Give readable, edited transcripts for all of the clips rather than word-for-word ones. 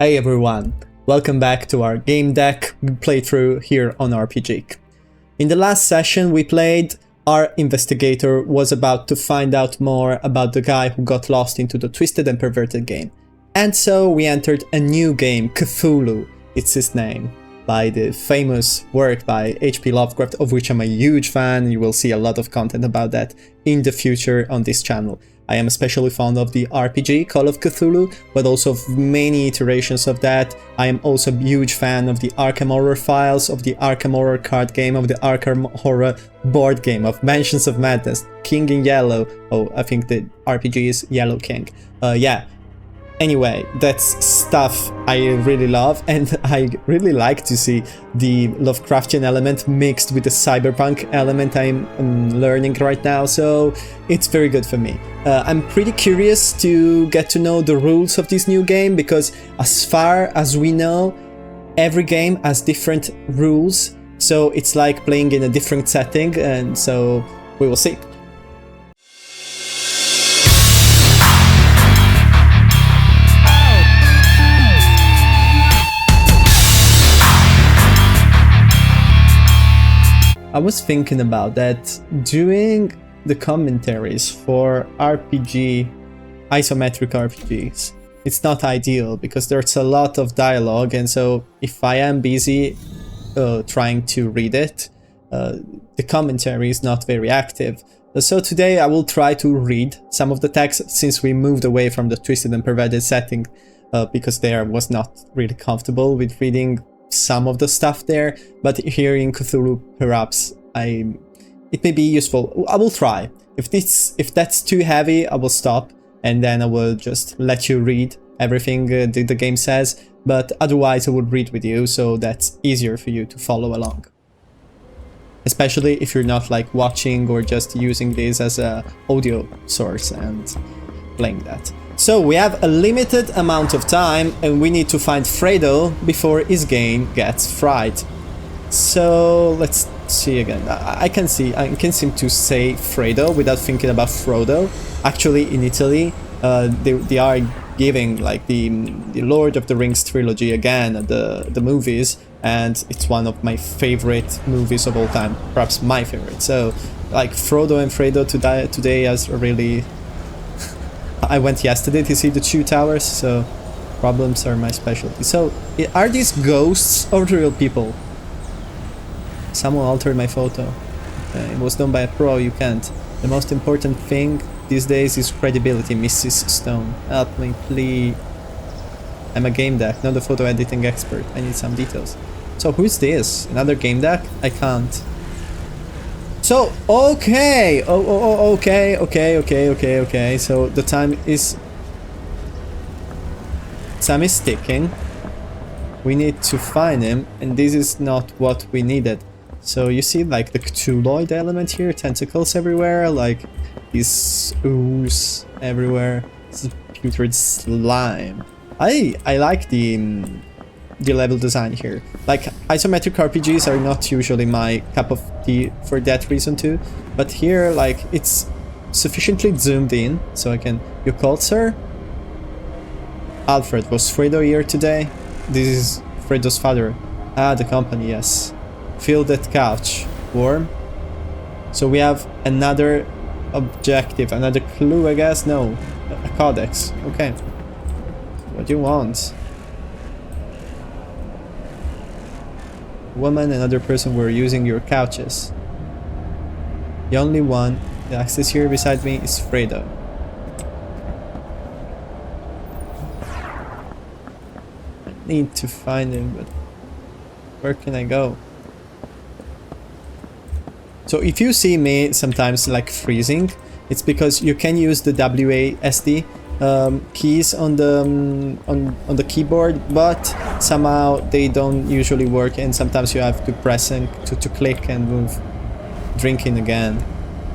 Hey everyone, welcome back to our Gamedec playthrough here on RPGeek. In the last session we played, our investigator was about to find out more about the guy who got lost into the twisted and perverted game. And so we entered a new game, Cthulhu, it's his name, by the famous work by H.P. Lovecraft, of which I'm a huge fan. You will see a lot of content about that in the future on this channel. I am especially fond of the RPG Call of Cthulhu, but also of many iterations of that. I am also a huge fan of the Arkham Horror files, of the Arkham Horror card game, of the Arkham Horror board game, of Mansions of Madness, King in Yellow. Oh, I think the RPG is Yellow King. Yeah. Anyway, that's stuff I really love, and I really like to see the Lovecraftian element mixed with the cyberpunk element I'm learning right now, so it's very good for me. I'm pretty curious to get to know the rules of this new game, because as far as we know, every game has different rules, so it's like playing in a different setting, and so we will see. I was thinking about that doing the commentaries for RPG, isometric RPGs. It's not ideal because there's a lot of dialogue, and so if I am busy trying to read it, the commentary is not very active. So today I will try to read some of the text, since we moved away from the twisted and perverted setting because there was not really comfortable with reading some of the stuff there, but here in Cthulhu perhaps it may be useful. I will try. If that's too heavy, I will stop and then I will just let you read everything the game says, but otherwise I would read with you, so that's easier for you to follow along, especially if you're not like watching or just using this as a audio source and playing that. So we have a limited amount of time and we need to find Fredo before his game gets fried. So let's see again. I can seem to say Fredo without thinking about Frodo. Actually, in Italy, they are giving like the Lord of the Rings trilogy again, the movies, and it's one of my favorite movies of all time, perhaps my favorite. So like Frodo and Fredo today as really. I went yesterday to see the Two Towers, so problems are my specialty. So, are these ghosts or real people? Someone altered my photo. It was done by a pro, you can't. The most important thing these days is credibility, Mrs. Stone. Help me, please. I'm a game deck, not a photo editing expert. I need some details. So, who's this? Another game deck? I can't. So, okay, okay. So the time is ticking. We need to find him, and this is not what we needed. So you see like the Cthulhuid element here, tentacles everywhere, like these ooze everywhere. This is putrid slime. I like the level design here. Like, isometric RPGs are not usually my cup of tea for that reason too, but here, like, it's sufficiently zoomed in, so I can... You called, sir? Alfred, was Fredo here today? This is Fredo's father. Ah, the company, yes. Fill that couch. Warm? So we have another objective, another clue, I guess? No. A codex. Okay. What do you want? Woman and another person were using your couches. The only one that access here beside me is Fredo. I need to find him, but where can I go? So if you see me sometimes like freezing, it's because you can use the WASD keys on the keyboard, but somehow they don't usually work, and sometimes you have to press and to click and move. Drinking again.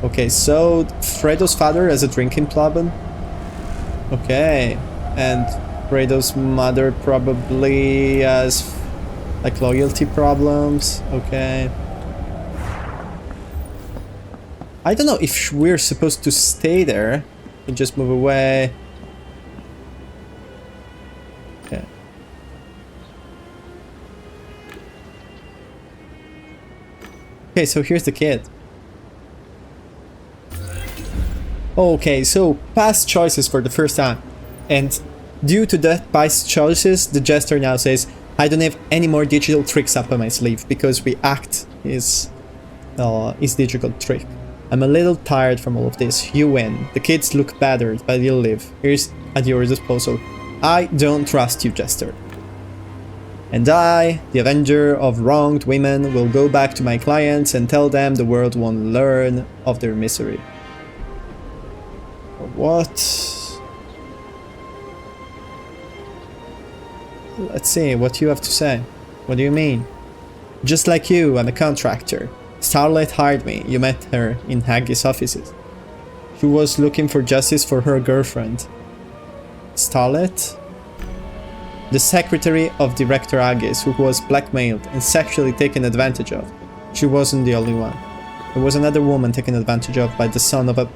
Okay, so Fredo's father has a drinking problem. Okay, and Fredo's mother probably has like loyalty problems. Okay. I don't know if we're supposed to stay there and just move away. Okay. Okay, so here's the kid. Okay, so past choices for the first time. And due to that past choices, the jester now says, I don't have any more digital tricks up my sleeve because we act his digital trick. I'm a little tired from all of this. You win. The kids look battered, but you'll live. Here's at your disposal. I don't trust you, Jester. And I, the avenger of wronged women, will go back to my clients and tell them the world won't learn of their misery. What? Let's see what you have to say. What do you mean? Just like you, I'm a contractor. Starlet hired me. You met her in Haggis' offices. She was looking for justice for her girlfriend. Starlet? The secretary of Director Haggis, who was blackmailed and sexually taken advantage of. She wasn't the only one. There was another woman taken advantage of by the son of a...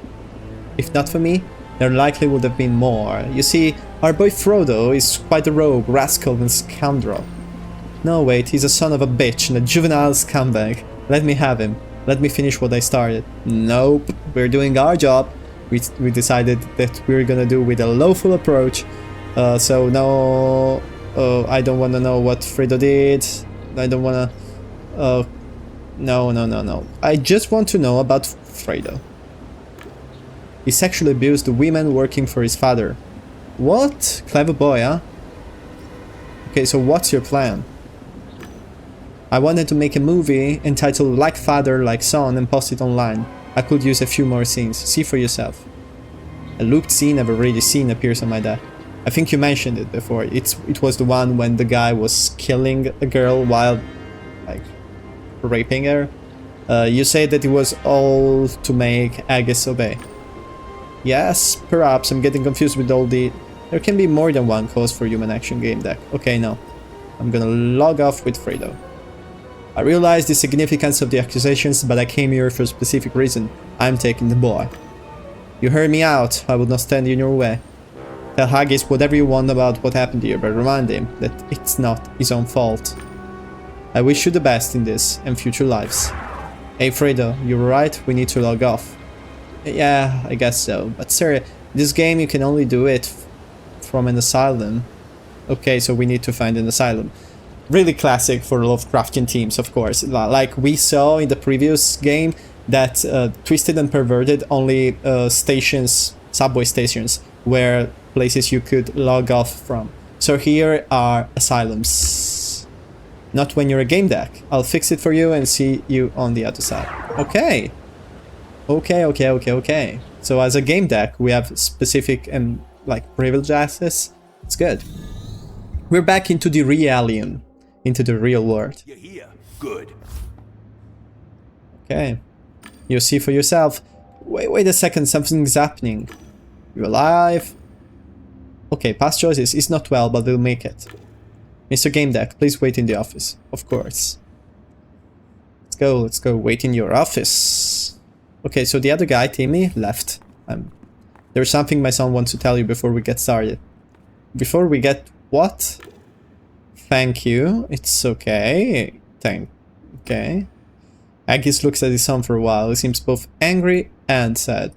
If not for me, there likely would have been more. You see, our boy Frodo is quite a rogue, rascal and scoundrel. No, wait, he's a son of a bitch and a juvenile scumbag. Let me have him. Let me finish what I started. Nope, we're doing our job. We decided that we're gonna do with a lawful approach. So no, I don't wanna know what Fredo did. I don't wanna... No. I just want to know about Fredo. He sexually abused the women working for his father. What? Clever boy, huh? Okay, so what's your plan? I wanted to make a movie entitled Like Father, Like Son and post it online. I could use a few more scenes. See for yourself. A looped scene I've already seen appears on my deck. I think you mentioned it before. It was the one when the guy was killing a girl while, like, raping her. You say that it was all to make Haggis obey. Yes, perhaps I'm getting confused with all the... There can be more than one cause for human action game deck. Okay, no. I'm gonna log off with Fredo. I realize the significance of the accusations, but I came here for a specific reason. I'm taking the boy. You heard me out. I will not stand in your way. Tell Haggis whatever you want about what happened here, but remind him that it's not his own fault. I wish you the best in this and future lives. Hey Fredo, you're right, we need to log off. Yeah, I guess so, but sir, this game you can only do it from an asylum. Okay, so we need to find an asylum. Really classic for Lovecraftian teams, of course. Like we saw in the previous game that Twisted and Perverted only stations, subway stations, were places you could log off from. So here are asylums. Not when you're a game deck. I'll fix it for you and see you on the other side. Okay. Okay. So as a game deck, we have specific and like privilege access. It's good. We're back into the realium, into the real world. You're here. Good. Okay. You see for yourself. Wait a second, something's happening. You're alive. Okay, past choices is not well, but we'll make it. Mr. Game Deck, please wait in the office. Of course. Let's go. Wait in your office. Okay, so the other guy, Timmy, left. There's something my son wants to tell you before we get started. Before we get what? Thank you. It's okay. Okay. Haggis looks at his son for a while. He seems both angry and sad.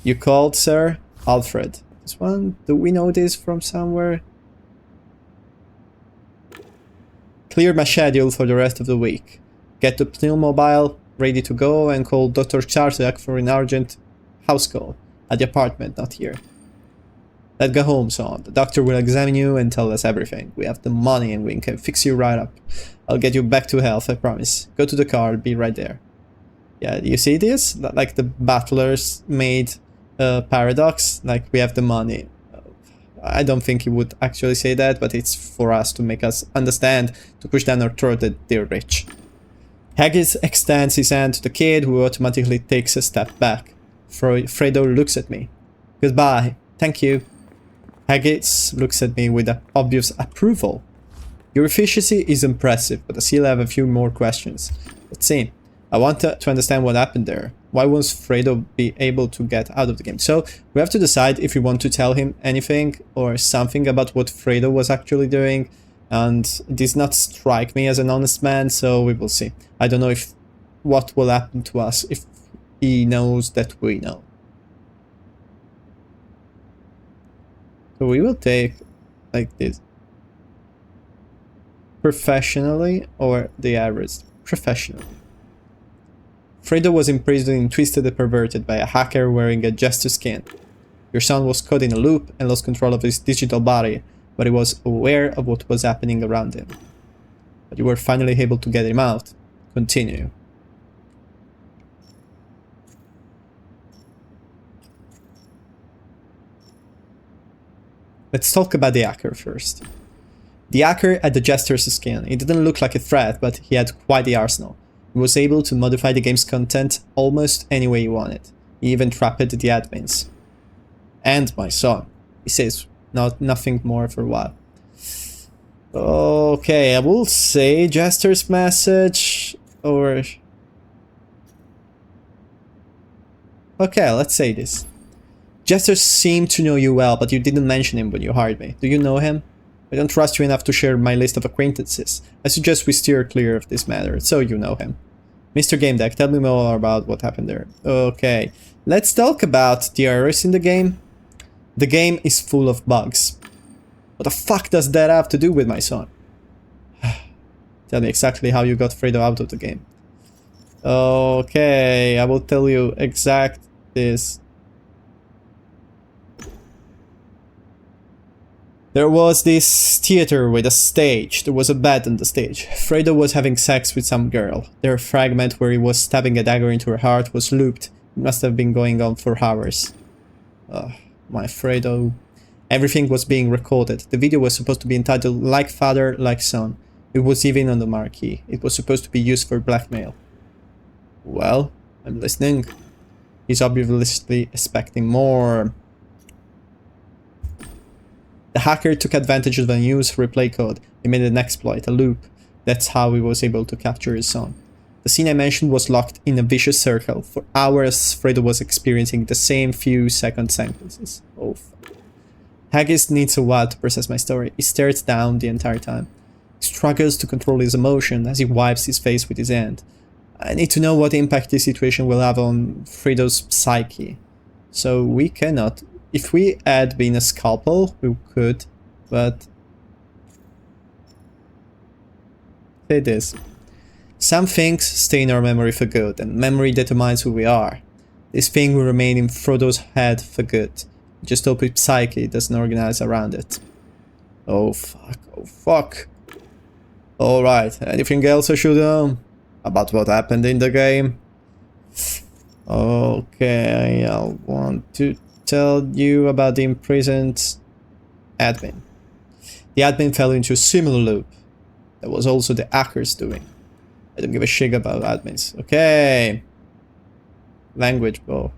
You called, sir? Alfred. This one? Do we know this from somewhere? Clear my schedule for the rest of the week. Get the Pneumobile ready to go and call Dr. Charzak for an urgent house call. At the apartment, not here. Let's go home, son. The doctor will examine you and tell us everything. We have the money and we can fix you right up. I'll get you back to health, I promise. Go to the car, I'll be right there. Yeah, you see this? Like the Battlers made paradox. Like, we have the money. I don't think he would actually say that, but it's for us to make us understand, to push down our throat that they're rich. Haggis extends his hand to the kid, who automatically takes a step back. Fredo looks at me. Goodbye. Thank you. Haggis looks at me with obvious approval. Your efficiency is impressive, but I still have a few more questions. Let's see. I want to understand what happened there. Why won't Fredo be able to get out of the game? So we have to decide if we want to tell him anything or something about what Fredo was actually doing. And it does not strike me as an honest man, so we will see. I don't know if what will happen to us if he knows that we know. So we will take like this. Professionally or the average? Professionally. Fredo was imprisoned and twisted and perverted by a hacker wearing a jester skin. Your son was caught in a loop and lost control of his digital body, but he was aware of what was happening around him. But you were finally able to get him out. Continue. Let's talk about the hacker first. The hacker had the jester's skin. He didn't look like a threat, but he had quite the arsenal. He was able to modify the game's content almost any way he wanted. He even trapped the admins. And my son. He says nothing more for a while. Okay, I will say jester's message, or... Okay, let's say this. Jester seemed to know you well, but you didn't mention him when you hired me. Do you know him? I don't trust you enough to share my list of acquaintances. I suggest we steer clear of this matter, so you know him. Mr. Gamedec, tell me more about what happened there. Okay, let's talk about the errors in the game. The game is full of bugs. What the fuck does that have to do with my son? Tell me exactly how you got Fredo out of the game. Okay, I will tell you exact this. There was this theater with a stage. There was a bed on the stage. Fredo was having sex with some girl. Their fragment where he was stabbing a dagger into her heart was looped. It must have been going on for hours. My Fredo. Everything was being recorded. The video was supposed to be entitled Like Father, Like Son. It was even on the marquee. It was supposed to be used for blackmail. Well, I'm listening. He's obviously expecting more. The hacker took advantage of the unused replay code. He made an exploit, a loop. That's how he was able to capture his son. The scene I mentioned was locked in a vicious circle. For hours, Fredo was experiencing the same few second sentences. Oh, fuck. Haggis needs a while to process my story. He stares down the entire time. He struggles to control his emotion as he wipes his face with his hand. I need to know what impact this situation will have on Fredo's psyche. So we cannot... If we had been a scalpel, we could, but... Say this. Some things stay in our memory for good, and memory determines who we are. This thing will remain in Frodo's head for good. Just hope his psyche doesn't organize around it. Oh fuck, oh fuck. Alright, anything else I should know about what happened in the game? Okay, I want to tell you about the imprisoned admin. The admin fell into a similar loop. That was also the hacker's doing. I don't give a shit about admins. Okay. Language bro.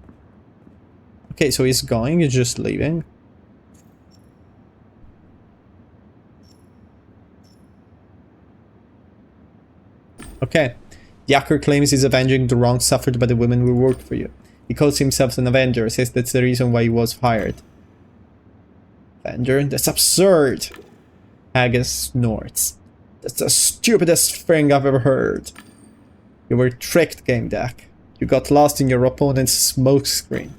Okay, so he's going, he's just leaving. Okay. The hacker claims he's avenging the wrong suffered by the women who worked for you. He calls himself an Avenger, says that's the reason why he was fired. Avenger? That's absurd! Haggis snorts. That's the stupidest thing I've ever heard. You were tricked, Gamedec. You got lost in your opponent's smokescreen.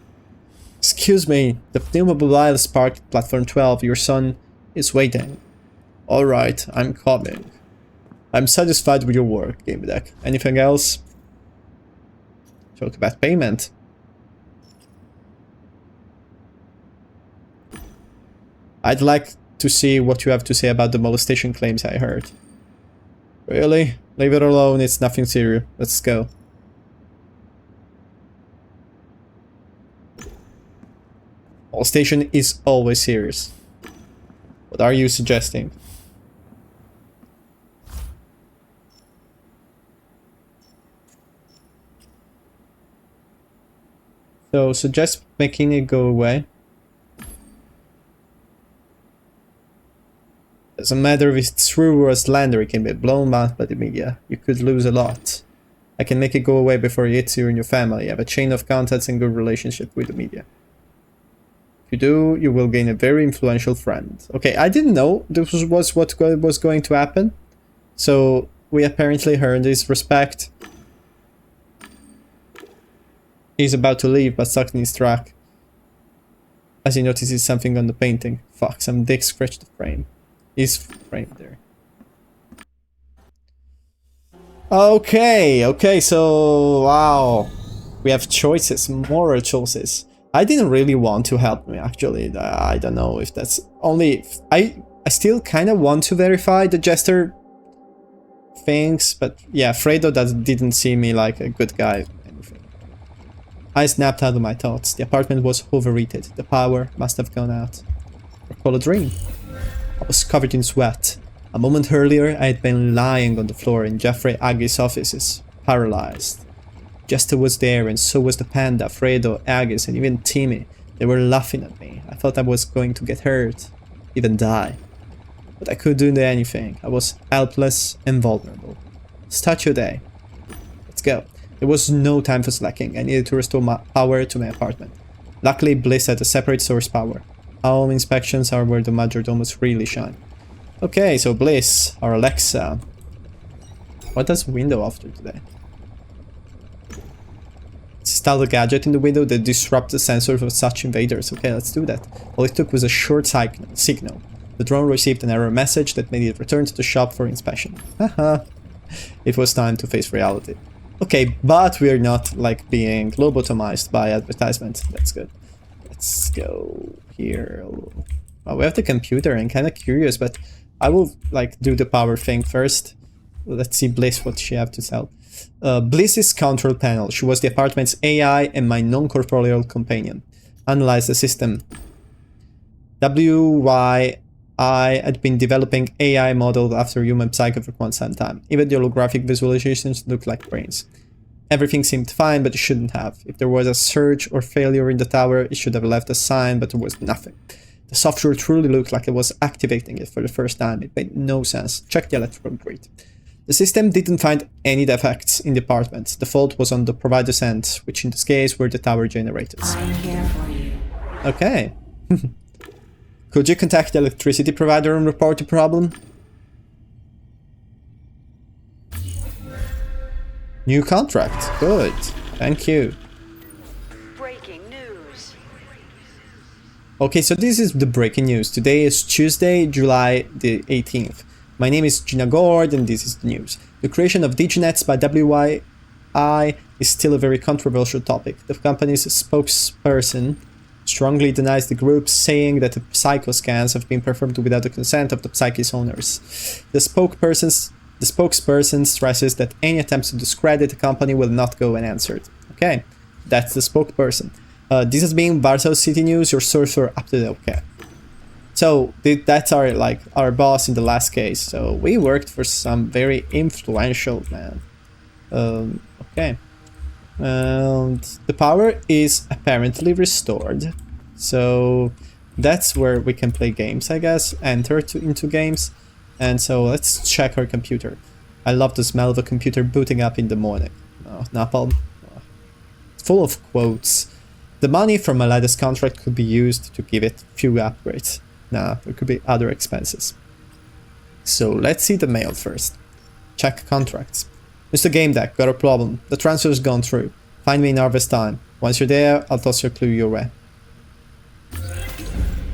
Excuse me, the Pneumobile is parked at platform 12. Your son is waiting. Alright, I'm coming. I'm satisfied with your work, Gamedec. Anything else? Talk about payment. I'd like to see what you have to say about the molestation claims I heard. Really? Leave it alone, it's nothing serious. Let's go. Molestation is always serious. What are you suggesting? So, suggest making it go away. Doesn't matter if it's true or a slander, it can be blown out by the media. You could lose a lot. I can make it go away before it hits you and your family. You have a chain of contacts and good relationship with the media. If you do, you will gain a very influential friend. Okay, I didn't know this was what was going to happen. So, we apparently earned his respect. He's about to leave, but stuck in his track as he notices something on the painting. Fuck, some dick scratched the frame. His frame there. Okay, so wow. We have choices, moral choices. I didn't really want to help me, actually. I don't know if that's only... I still kind of want to verify the jester things, but yeah, Fredo didn't see me like a good guy. I snapped out of my thoughts. The apartment was overheated. The power must have gone out. Or call a dream. I was covered in sweat. A moment earlier, I had been lying on the floor in Jeffrey Aggie's offices, paralyzed. Jester was there, and so was the panda, Fredo, Aggis, and even Timmy. They were laughing at me. I thought I was going to get hurt, even die. But I couldn't do anything. I was helpless and vulnerable. Statue day. Let's go. There was no time for slacking. I needed to restore my power to my apartment. Luckily, Bliss had a separate source power. Home inspections are where the majordomos really shine. Okay, so Bliss, our Alexa. What does window offer today? Install a gadget in the window that disrupts the sensors of such invaders. Okay, let's do that. All it took was a short signal. The drone received an error message that made it return to the shop for inspection. Haha. It was time to face reality. Okay, but we're not like being lobotomized by advertisements. That's good. Let's go here. Oh, we have the computer. I'm kind of curious, but I will like do the power thing first. Let's see Bliss, what she have to tell. Bliss's control panel. She was the apartment's AI and my non-corporeal companion. Analyze the system. WYI had been developing AI model after human psyche for quite some time. Even the holographic visualizations looked like brains. Everything seemed fine, but it shouldn't have. If there was a surge or failure in the tower, it should have left a sign, but there was nothing. The software truly looked like it was activating it for the first time. It made no sense. Check the electrical grid. The system didn't find any defects in the apartment. The fault was on the provider's end, which in this case were the tower generators. I'm here for you. Okay. Could you contact the electricity provider and report the problem? New contract. Good. Thank you. Breaking news. Okay, so this is the breaking news. Today is Tuesday, July the 18th. My name is Gina Gord and this is the news. The creation of DigiNets by WYI is still a very controversial topic. The company's spokesperson strongly denies the group, saying that the psycho scans have been performed without the consent of the psyche's owners. The spokesperson stresses that any attempts to discredit the company will not go unanswered. Okay, that's the spokesperson. This has been Warsaw City News, your source for up to date. Okay. So that's our boss in the last case. So we worked for some very influential man. Okay. And the power is apparently restored. So that's where we can play games, I guess. Enter into games. And so let's check our computer. I love the smell of a computer booting up in the morning. Oh, napalm. Oh. It's full of quotes. The money from my latest contract could be used to give it a few upgrades. Nah, there could be other expenses. So let's see the mail first. Check contracts. Mr. Gamedec, got a problem. The transfer's gone through. Find me in Harvest Time. Once you're there, I'll toss your clue your way.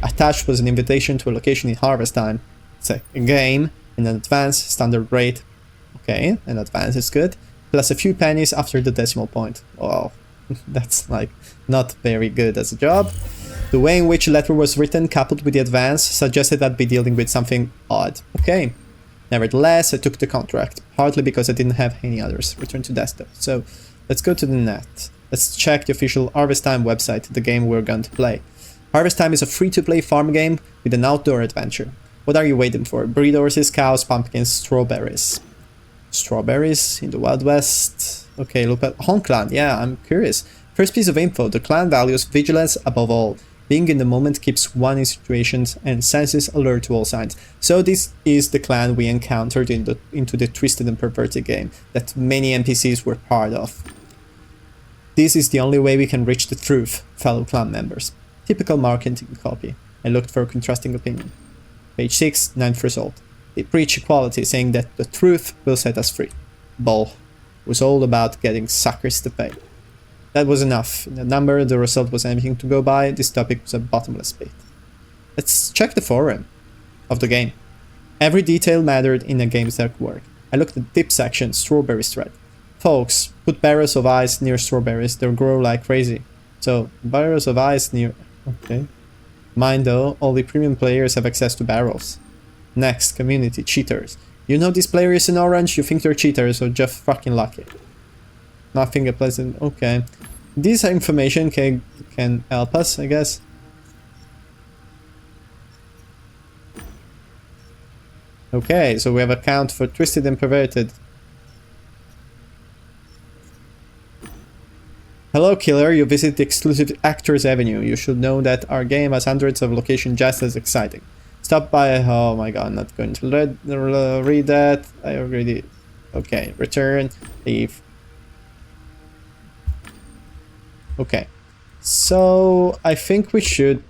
Attached was an invitation to a location in Harvest Time. It's a game in an advanced standard rate. Okay, an advanced is good. Plus a few pennies after the decimal point. Wow, that's like not very good as a job. The way in which the letter was written, coupled with the advance, suggested I'd be dealing with something odd. Okay. Nevertheless, I took the contract, partly because I didn't have any others. Return to desktop. So, let's go to the net. Let's check the official Harvest Time website, the game we're going to play. Harvest Time is a free-to-play farm game with an outdoor adventure. What are you waiting for? Breed horses, cows, pumpkins, strawberries. Strawberries in the Wild West. Okay, look at Home Clan. Yeah, I'm curious. First piece of info. The clan values vigilance above all. Being in the moment keeps one in situations and senses alert to all signs. So this is the clan we encountered into the twisted and perverted game that many NPCs were part of. This is the only way we can reach the truth, fellow clan members. Typical marketing copy. I looked for a contrasting opinion. Page 6, 9th result. They preach equality, saying that the truth will set us free. Bull. It was all about getting suckers to pay. That was enough. The number, the result was anything to go by. This topic was a bottomless pit. Let's check the forum of the game. Every detail mattered in a Gamedec work. I looked at the tip section, strawberries thread. Folks, put barrels of ice near strawberries, they'll grow like crazy. So, barrels of ice near... Okay. Mine though, only premium players have access to barrels. Next, community, cheaters. You know this player is in orange, you think they're cheaters, or just fucking lucky. Nothing a pleasant... Okay. This information can help us, I guess. Okay, so we have a count for Twisted and Perverted. Hello killer, you visit the exclusive Actors Avenue. You should know that our game has hundreds of locations just as exciting. Stop by... Oh my god, I'm not going to read that. I already... Okay, return, leave. Okay, so I think we should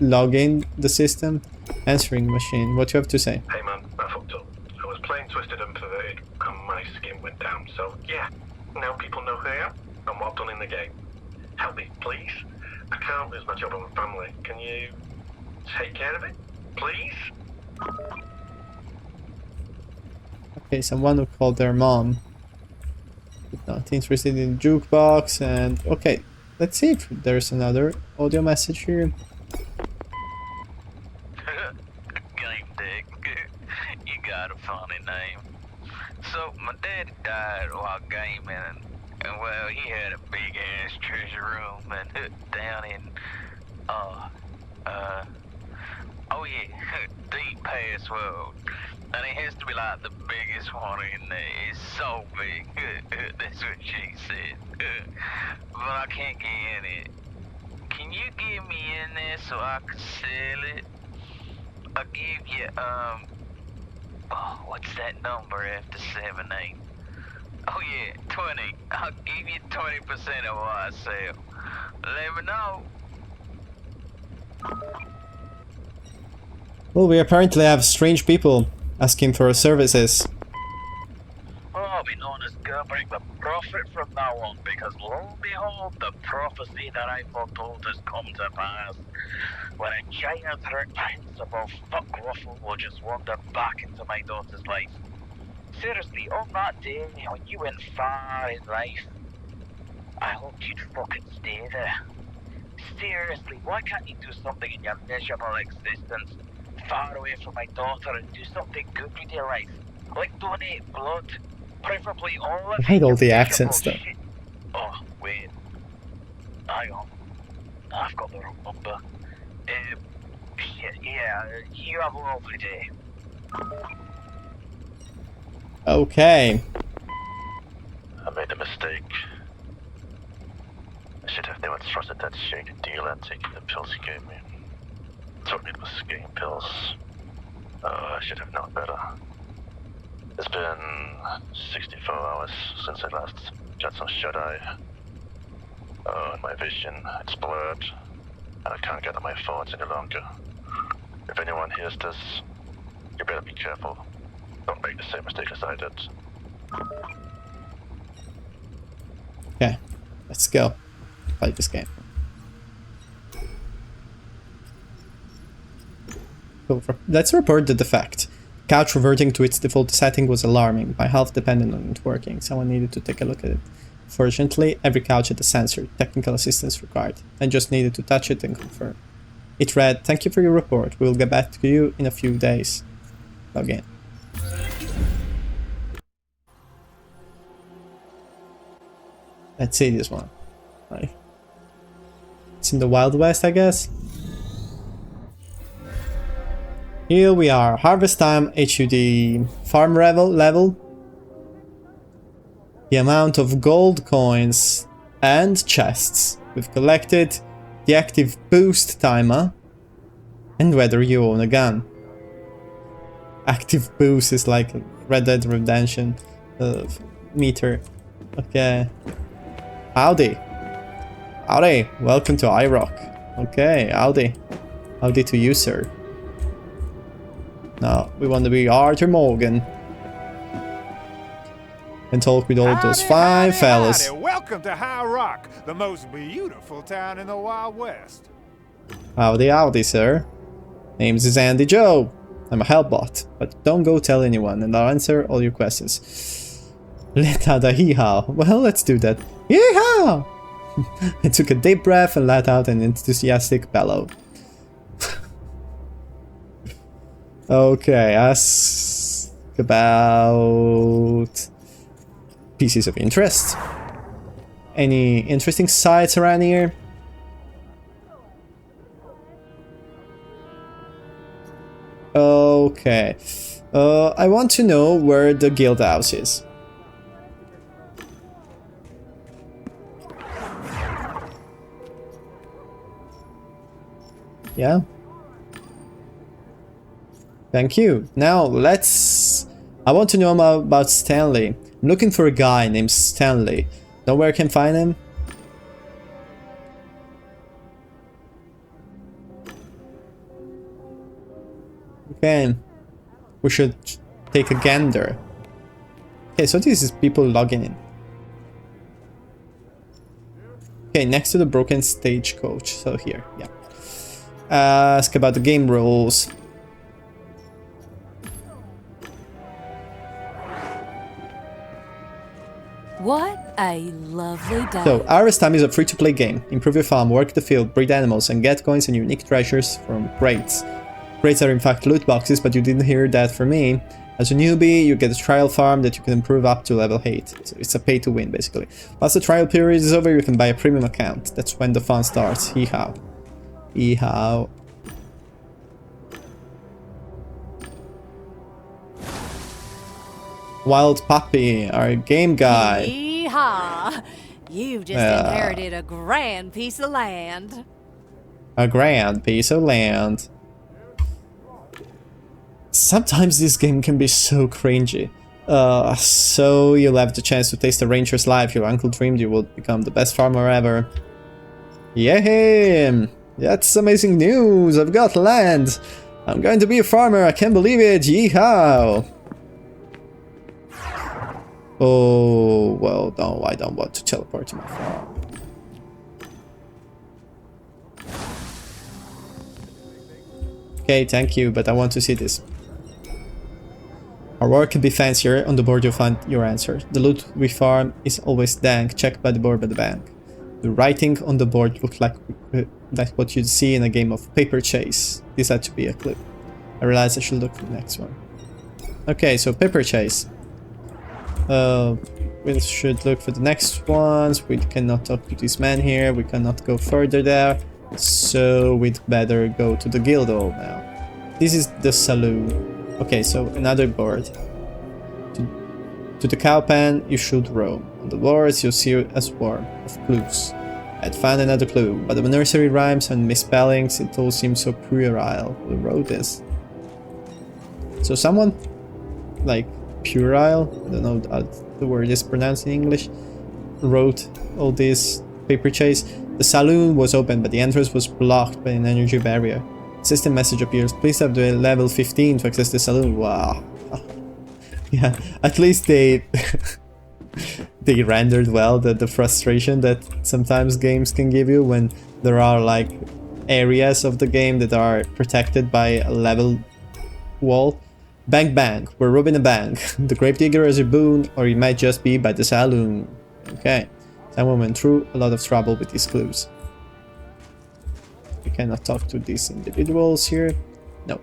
log in the system. Answering machine, what do you have to say? Hey man, I fucked up. I was playing Twisted and Perverted and my skin went down, so yeah, now people know who I am and what I've done in the game. Help me, please. I can't lose my job and my family. Can you take care of it, please? Okay, someone who called their mom. Not interested in jukebox and... Okay, let's see if there's another audio message here. Gamedec, you got a funny name. So, my daddy died while gaming, and well, he had a big ass treasure room and down in, oh yeah, deep past world. And it has to be like the biggest one in there. It's so big. That's what she said. But I can't get in it. Can you get me in there so I can sell it? I'll give you, oh, what's that number after 7-8? Oh yeah, 20. I'll give you 20% of what I sell. Let me know. Well, we apparently have strange people asking for our services. I'll be known as Gamedec the Prophet from now on, because lo and behold, the prophecy that I foretold has come to pass. When a giant principal fuckruffle will just wander back into my daughter's life. Seriously, on that day when you went far in life, I hoped you'd fucking stay there. Seriously, why can't you do something in your miserable existence? Far away from my daughter and do something good with your life. Like donate blood. Preferably all of I hate all your the miserable accents though. shit. Oh, wait. Hang on. I've got the wrong number. Yeah, you have a lovely day. Okay. I made a mistake. I should have never trusted that shady dealer and taken the pills he gave me. Told me it was game pills. I should have known better. It's been 64 hours since I last got some shut-eye. And my vision, it's blurred. And I can't get on my thoughts any longer. If anyone hears this, you better be careful. Don't make the same mistake as I did. Okay, let's go. Play this game. Let's report the defect. Couch reverting to its default setting was alarming. My health depended on it working. Someone needed to take a look at it. Fortunately, every couch had a sensor. Technical assistance required. I just needed to touch it and confirm. It read, "Thank you for your report. We'll get back to you in a few days." Log in. Let's see this one. Right. It's in the Wild West, I guess. Here we are, Harvest Time HUD, farm level. The amount of gold coins and chests we've collected, the active boost timer, and whether you own a gun. Active boost is like Red Dead Redemption meter. Okay. Howdy. Howdy, welcome to iRock. Okay, howdy. Howdy to you, sir. Now, we want to be Arthur Morgan. and talk with all those fine fellas. Howdy. Welcome to High Rock, the most beautiful town in the Wild West. Howdy, howdy, sir. Name's is Andy Joe. I'm a helpbot, but don't go tell anyone, and I'll answer all your questions. Let out a hee-haw. Well, let's do that. Yee-haw! I took a deep breath and let out an enthusiastic bellow. Okay, ask about pieces of interest. Any interesting sights around here? Okay. I want to know where the guild house is. Yeah. Thank you. Now let's... I want to know about Stanley. I'm looking for a guy named Stanley. Know where I can find him? Okay. We should take a gander. Okay, so this is people logging in. Okay, next to the broken stagecoach. So here, yeah. Ask about the game rules. What a lovely day. So, Harvest Time is a free-to-play game. Improve your farm, work the field, breed animals, and get coins and unique treasures from crates. Crates are in fact loot boxes, but you didn't hear that from me. As a newbie, you get a trial farm that you can improve up to level 8. So it's a pay-to-win, basically. Once the trial period is over, you can buy a premium account. That's when the fun starts. Hee-haw. Hee-haw. Wild Puppy, our game guy. Yeehaw! You've just inherited a grand piece of land. A grand piece of land. Sometimes this game can be so cringy. So you'll have the chance to taste a rancher's life. Your uncle dreamed you would become the best farmer ever. Yay! That's amazing news! I've got land! I'm going to be a farmer, I can't believe it! Yeehaw! Oh, well, no, I don't want to teleport to my farm. Okay, thank you, but I want to see this. Our work can be fancier. On the board you'll find your answer. The loot we farm is always dank. Check by the board by the bank. The writing on the board looked like what you'd see in a game of paper chase. This had to be a clue. I realized I should look for the next one. Okay, so paper chase. We should look for the next ones. We cannot talk to this man here. We cannot go further there. So we'd better go to the guild hall now. This is the saloon. Okay, so another board. To the cow pen, you should roam. On the boards, you'll see a swarm of clues. I'd found another clue, but the nursery rhymes and misspellings, it all seems so puerile. Who wrote this? So someone, like, puerile, I don't know how the word is pronounced in English, wrote all this paper chase. The saloon was open, but the entrance was blocked by an energy barrier. System message appears. Please have the level 15 to access the saloon. Wow. Yeah, at least they they rendered well the frustration that sometimes games can give you when there are like areas of the game that are protected by a level wall. Bank bang, we're robbing a bank. The gravedigger is a boon, or it might just be by the saloon. Okay, someone went through a lot of trouble with these clues. We cannot talk to these individuals here. No.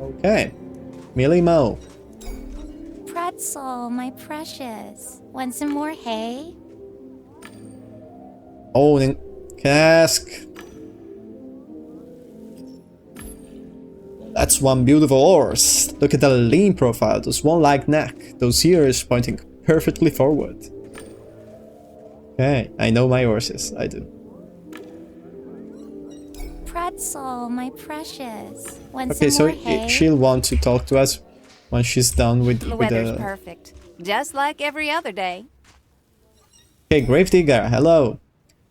Okay. Millie Mo. Pretzel, my precious. Want some more hay? Oh, then can I ask? That's one beautiful horse. Look at the lean profile, the swan-like neck, those ears pointing perfectly forward. Okay, I know my horses, I do. Pretzel, my precious. Want Okay, some so more hay? she'll want to talk to us when she's done with The with weather's the... perfect, just like every other day. Okay, gravedigger, hello.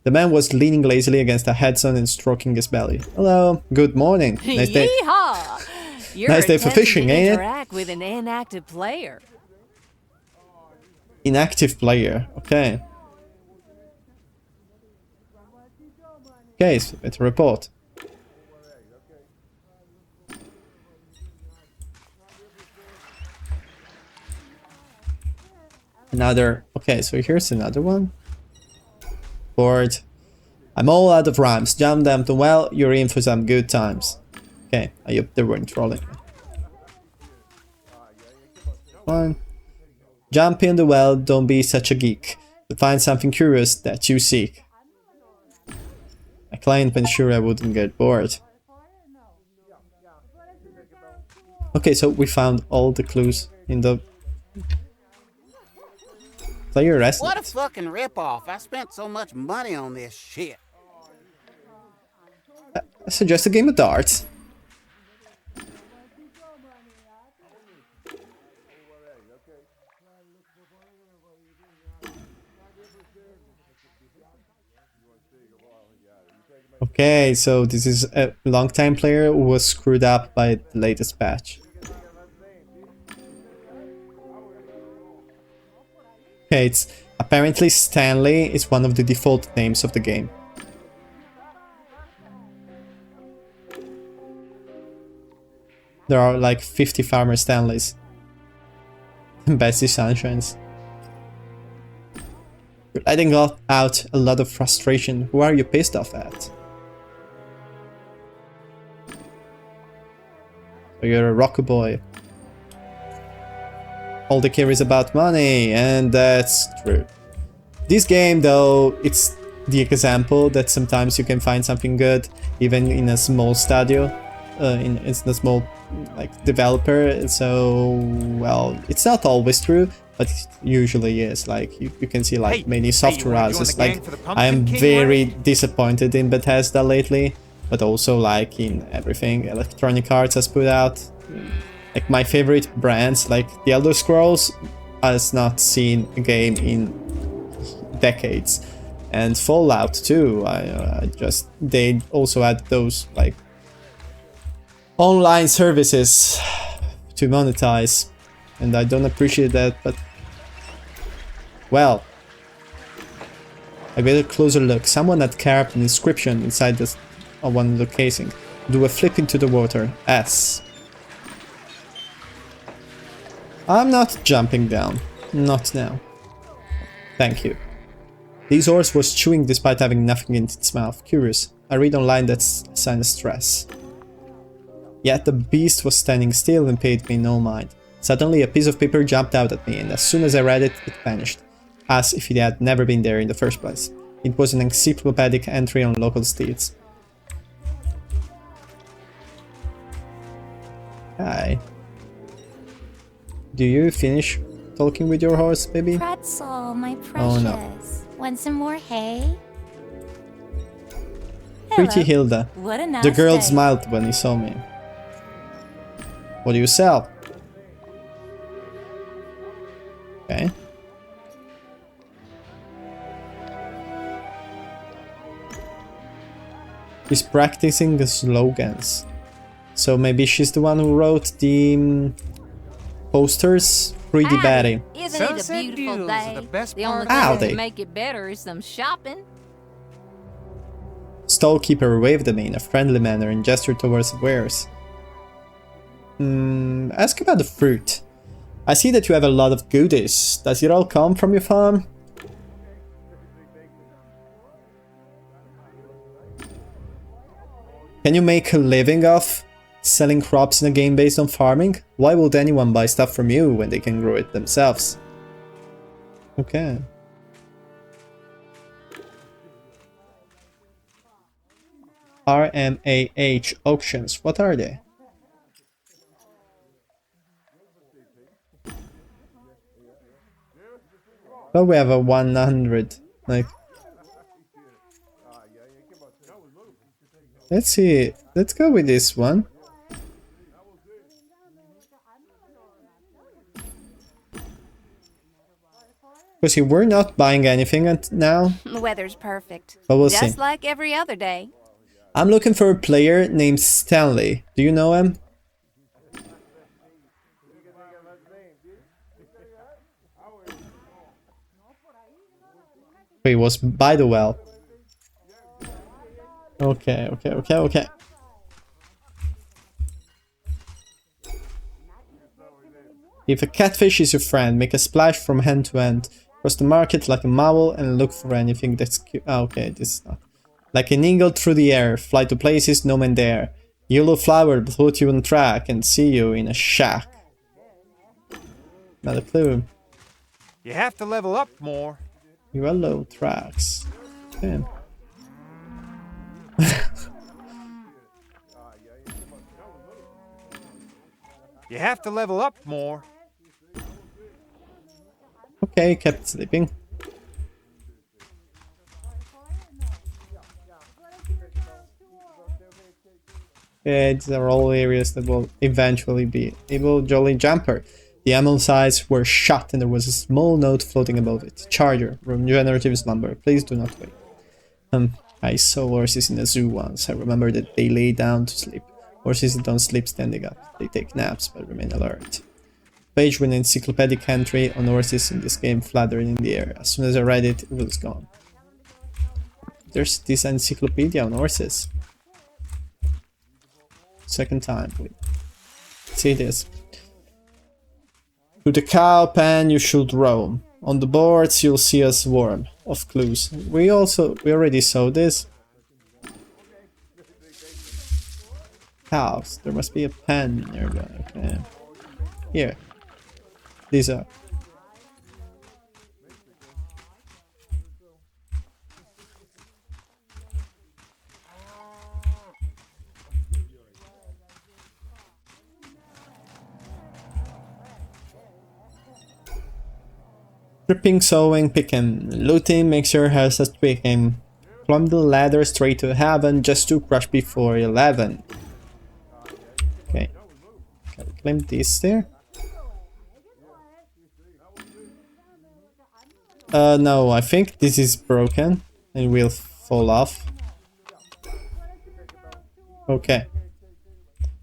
The man was leaning lazily against a headstone and stroking his belly. Hello, good morning. Nice day. Yeehaw! You're Nice day for attempting fishing, to ain't it? interact with an inactive player. Inactive player. Okay. Case, it's a report. Another. Okay, so here's another one. Bored. I'm all out of rhymes. Jump them to well, you're in for some good times. Okay, I hope they weren't trolling me. Fine. Jump in the well, don't be such a geek. To find something curious that you seek. My client made sure I wouldn't get bored. Okay, so we found all the clues in the player rest. What a fucking ripoff. I spent so much money on this shit. I suggest a game of darts. Okay, so this is a long-time player who was screwed up by the latest patch. Okay, it's apparently Stanley is one of the default names of the game. There are like 50 Farmer Stanleys. Bessie Sunshines. You're letting out a lot of frustration. Who are you pissed off at? So you're a rocker boy. All they care is about money, and that's true. This game, though, it's the example that sometimes you can find something good, even in a small studio, in a small like developer. So, well, it's not always true, but it usually is. Like you can see like many software houses. Like I am very disappointed in Bethesda lately, but also like in everything Electronic Arts has put out. Like my favorite brands, like The Elder Scrolls, has not seen a game in decades, and Fallout too. They also had those like online services to monetize, and I don't appreciate that. But well, I get a closer look. Someone had carved an inscription inside this one of the casing. Do a flip into the water. S. I'm not jumping down. Not now. Thank you. This horse was chewing despite having nothing in its mouth. Curious. I read online that's a sign of stress. Yet the beast was standing still and paid me no mind. Suddenly a piece of paper jumped out at me, and as soon as I read it, it vanished. As if it had never been there in the first place. It was an encyclopedic entry on local steeds. Hi. Do you finish talking with your horse, baby? Pretzel, my precious. Oh, no. Want some more hay? Pretty Hello. Hilda. What a nice The girl day. smiled when he saw me. What do you sell? Okay. She's practicing the slogans. So maybe she's the one who wrote the posters. Pretty Betty. Isn't it a Sunset beautiful views are day? the best The only part of thing it. to make it better is some shopping. Stallkeeper waved at me in a friendly manner and gestured towards the wares. Ask about the fruit. I see that you have a lot of goodies. Does it all come from your farm? Can you make a living off selling crops in a game based on farming? Why would anyone buy stuff from you when they can grow it themselves? Okay. RMAH auctions. What are they? Oh, we have a 100. Like, let's see. Let's go with this one. Because we're not buying anything now, The weather's perfect. but we'll Just see. like every other day. I'm looking for a player named Stanley. Do you know him? He was by the well. Okay. If a catfish is your friend, make a splash from end to end. Cross the market like a marble and look for anything that's cute. Oh, okay, this is not. Like an eagle through the air, fly to places no man dare. Yellow flower put you on track and see you in a shack. Not a clue. You have to level up more. Yellow tracks. Okay. You have to level up more. Okay, kept sleeping. Okay, these are all areas that will eventually be able. Jolly jumper. The emerald's eyes were shut and there was a small note floating above it. Charger, regenerative slumber. Please do not wait. I saw horses in a zoo once. I remember that they lay down to sleep. Horses don't sleep standing up. They take naps but remain alert. Page with an encyclopedic entry on horses in this game fluttered in the air. As soon as I read it, it was gone. There's this encyclopedia on horses. Second time, please. See this. To the cow pen you should roam. On the boards you'll see a swarm of clues. We already saw this. Cows. There must be a pen nearby. Okay. Here. These are. Tripping, sewing, picking, looting makes your house a tweaking. Climb the ladder straight to heaven just to crash before 11. Okay. Can we climb this there? No, I think this is broken and will fall off. Okay.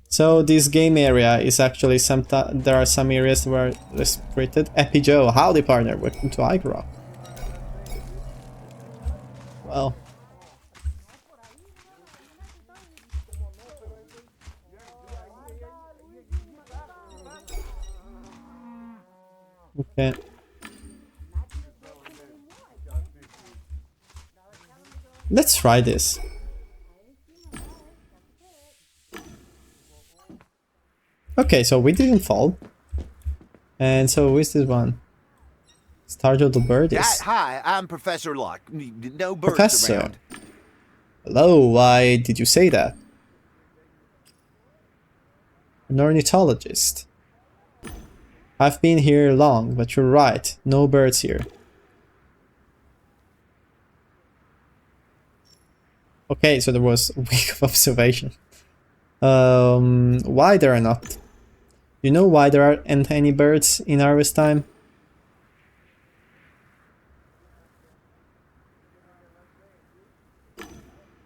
So this game area is actually there are some areas where restricted. Epi Joe, howdy partner, welcome to iRock. Well. Okay. Let's try this. Okay, so we didn't fall. And so who is this one? Startled the bird is... Hi, I'm Professor Locke. No birds Professor. around. Hello, why did you say that? An ornithologist. I've been here long, but you're right. No birds here. Okay, so there was a week of observation. Why there are not? You know why there aren't any birds in harvest time?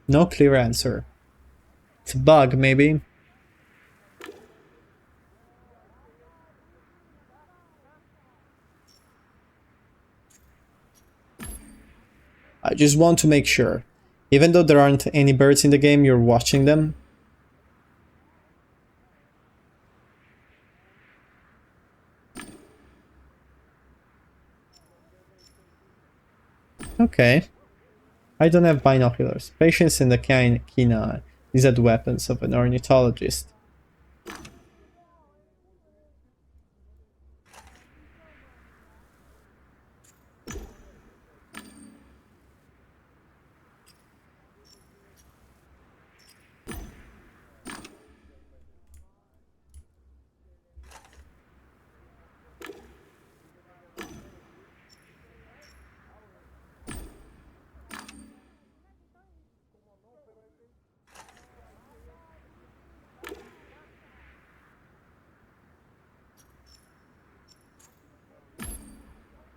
No clear answer. It's a bug, maybe? I just want to make sure. Even though there aren't any birds in the game, you're watching them. Okay. I don't have binoculars. Patience and a keen eye. These are the weapons of an ornithologist.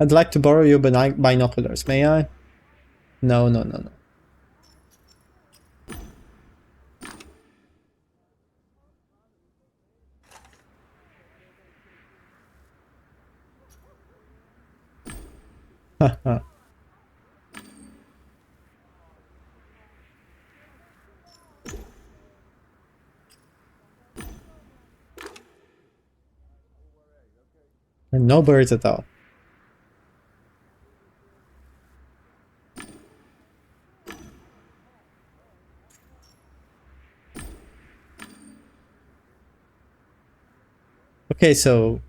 I'd like to borrow your binoculars, may I? No. Haha. There are no birds at all. Okay, so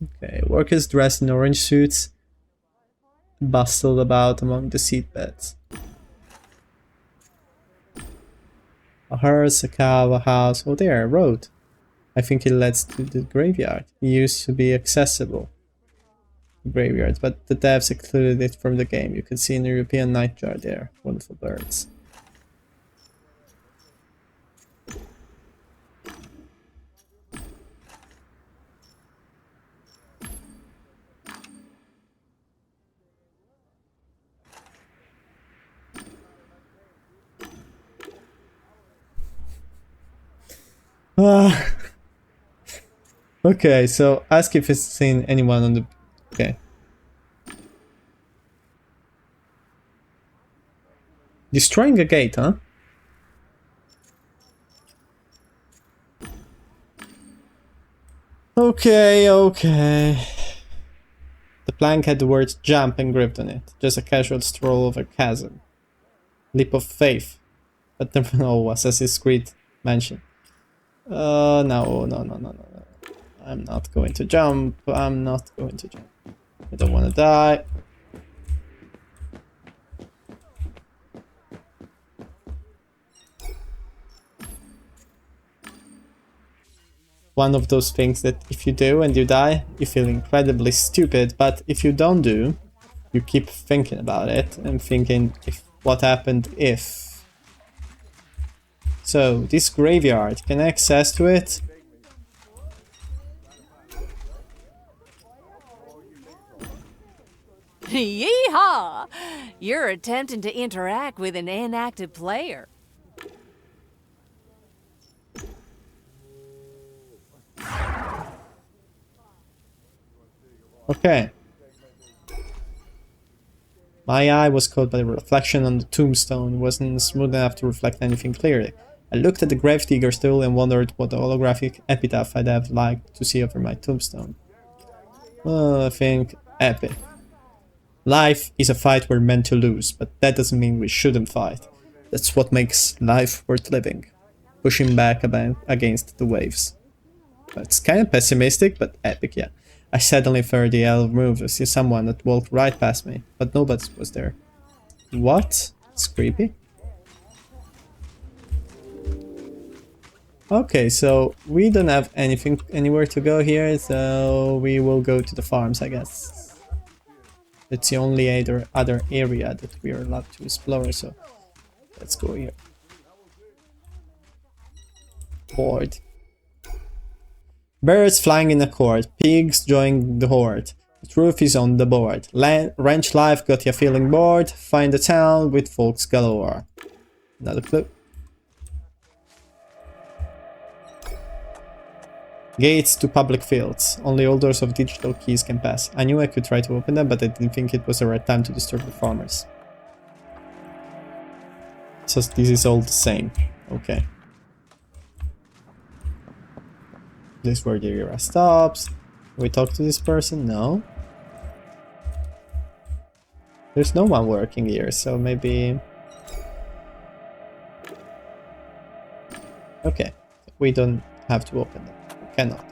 okay, workers dressed in orange suits bustled about among the seedbeds. A hearse, a cow, a house. Oh, there, a road. I think it leads to the graveyard. It used to be accessible. Graveyard, but the devs excluded it from the game. You can see an European nightjar there. Wonderful birds. Okay, so ask if it's seen anyone on the... Okay. Destroying a gate, huh? Okay, okay. The plank had the words jump engraved on it. Just a casual stroll over a chasm. Leap of faith. But never know, Assassin's Creed mentioned. No. I'm not going to jump. I'm not going to jump. I don't want to die. One of those things that if you do and you die, you feel incredibly stupid, but if you don't do, you keep thinking about it and thinking if what happened if. So, this graveyard, can I access to it? Yeehaw! You're attempting to interact with an inactive player. Okay. My eye was caught by the reflection on the tombstone. It wasn't smooth enough to reflect anything clearly. I looked at the gravedigger still and wondered what the holographic epitaph I'd have liked to see over my tombstone. Well, I think epic. Life is a fight we're meant to lose, but that doesn't mean we shouldn't fight. That's what makes life worth living. Pushing back against the waves. It's kind of pessimistic, but epic, yeah. I suddenly felt the elf move to see someone that walked right past me, but nobody was there. What? It's creepy. Okay, so we don't have anywhere to go here, so we will go to the farms, I guess. It's the only other area that we are allowed to explore, so let's go here. Board. Birds flying in a court, pigs join the horde. The truth is on the board. Ranch life got you feeling bored? Find a town with folks galore. Another clue. Gates to public fields. Only holders of digital keys can pass. I knew I could try to open them, but I didn't think it was the right time to disturb the farmers. So this is all the same. Okay. This is where the era stops. We talk to this person? No. There's no one working here, so maybe... Okay. We don't have to open them. We cannot.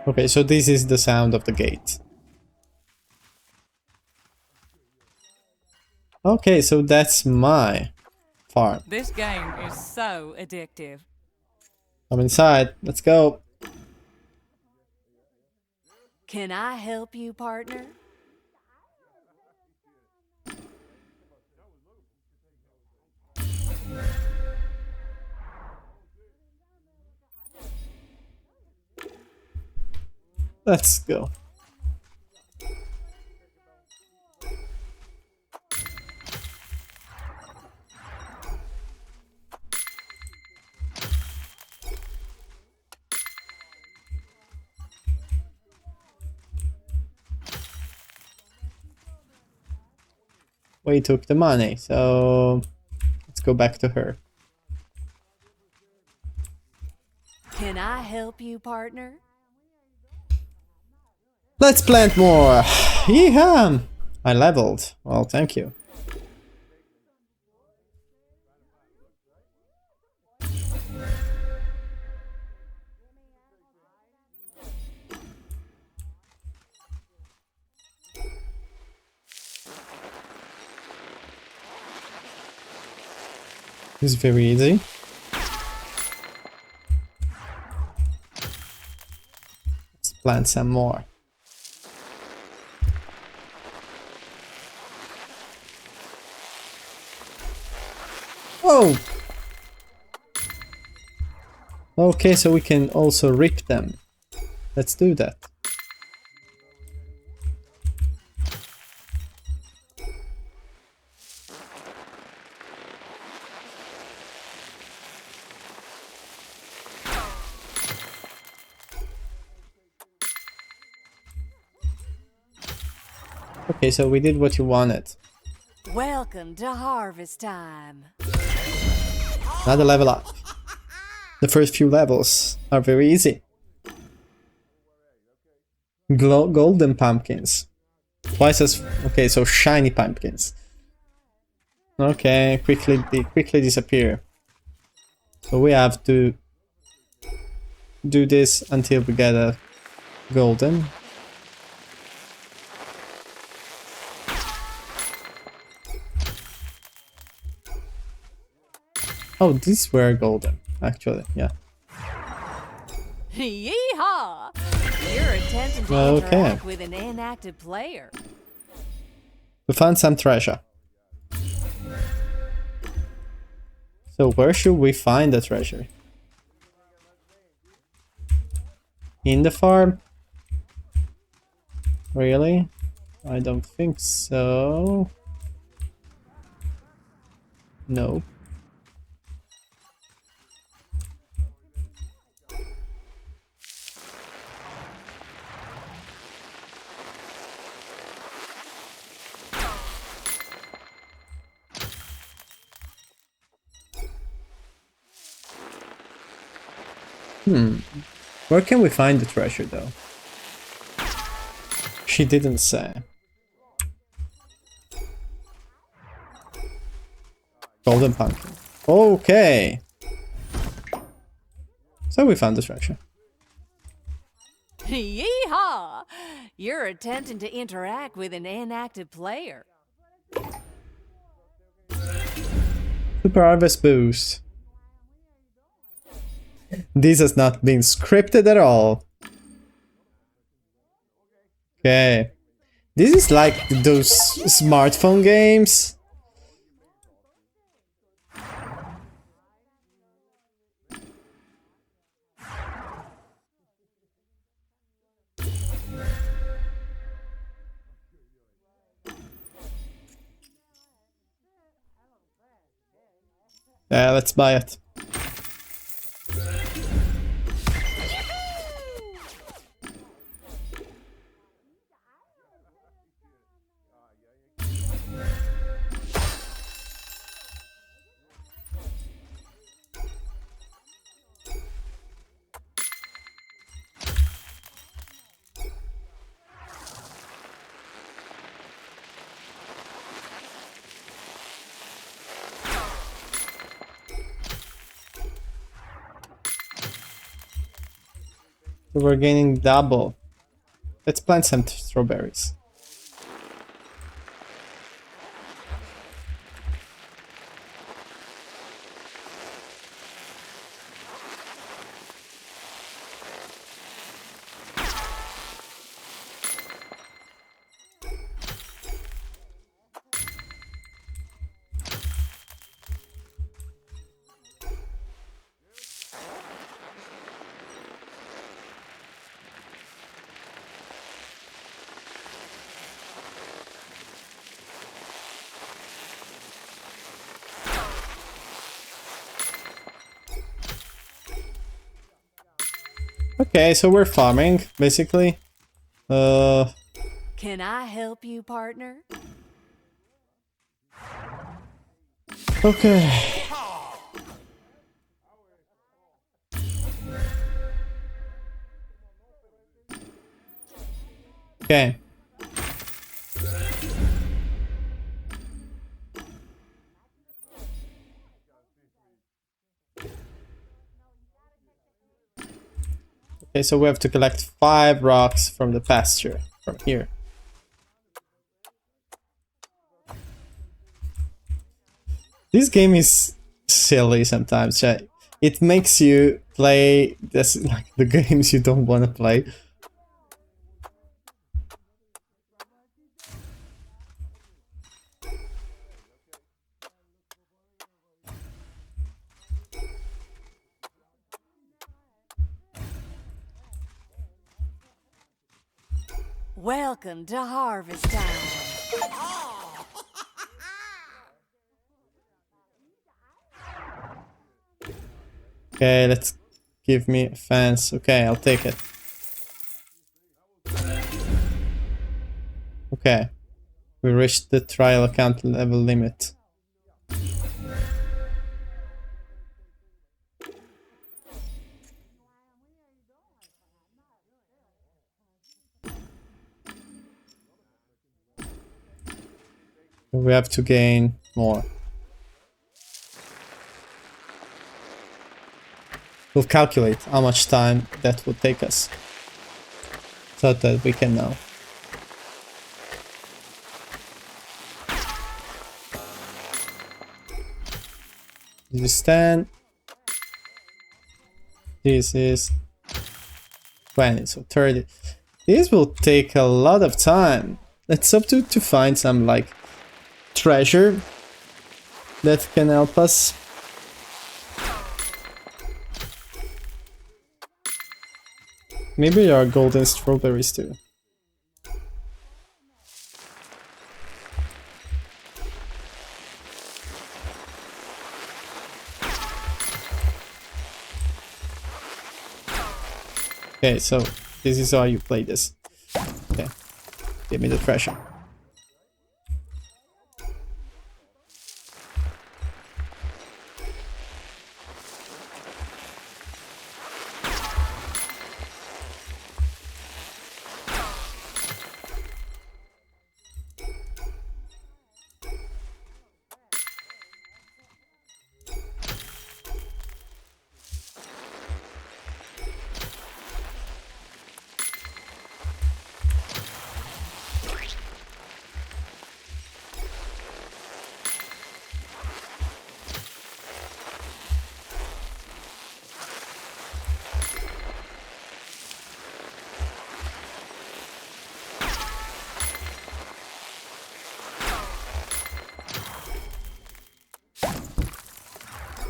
Okay, so this is the sound of the gate. Okay, so that's my farm. This game is so addictive. I'm inside. Let's go. Can I help you, partner? Let's go. we took the money, so let's go back to her. Can I help you, partner? Let's plant more! Yeehaw! I leveled. Well, thank you. This is very easy. Let's plant some more. Oh! Okay, so we can also rip them. Let's do that. Okay, so we did what you wanted. Welcome to Harvest Time. Another level up. The first few levels are very easy. Golden pumpkins. Twice as... Okay, so shiny pumpkins. Okay, quickly disappear. So we have to do this until we get a golden. Oh, these were golden, actually, yeah. Yeehaw! You're attempting to Okay. interact with an inactive player. We found some treasure. So where should we find the treasure? In the farm? Really? I don't think so. No. Where can we find the treasure though? She didn't say. Golden pumpkin. Okay. So we found the treasure. Yeehaw! You're attempting to interact with an inactive player. Super Harvest boost. This has not been scripted at all. Okay. This is like those smartphone games. Yeah, let's buy it. So we're gaining double. Let's plant some strawberries. Okay, so we're farming, basically. Can I help you, partner? Okay. Okay. Okay, so we have to collect 5 rocks from the pasture from here. This game is silly sometimes. It makes you play this, like, the games you don't want to play. Welcome to Harvest Time. Okay, let's give me a fence. Okay, I'll take it. Okay, we reached the trial account level limit. We have to gain more. We'll calculate how much time that will take us, so that we can know. This is 10. This is 20, so 30. This will take a lot of time. Let's hope to find some, like, treasure that can help us. Maybe there are golden strawberries too. Okay, so this is how you play this. Okay, give me the treasure.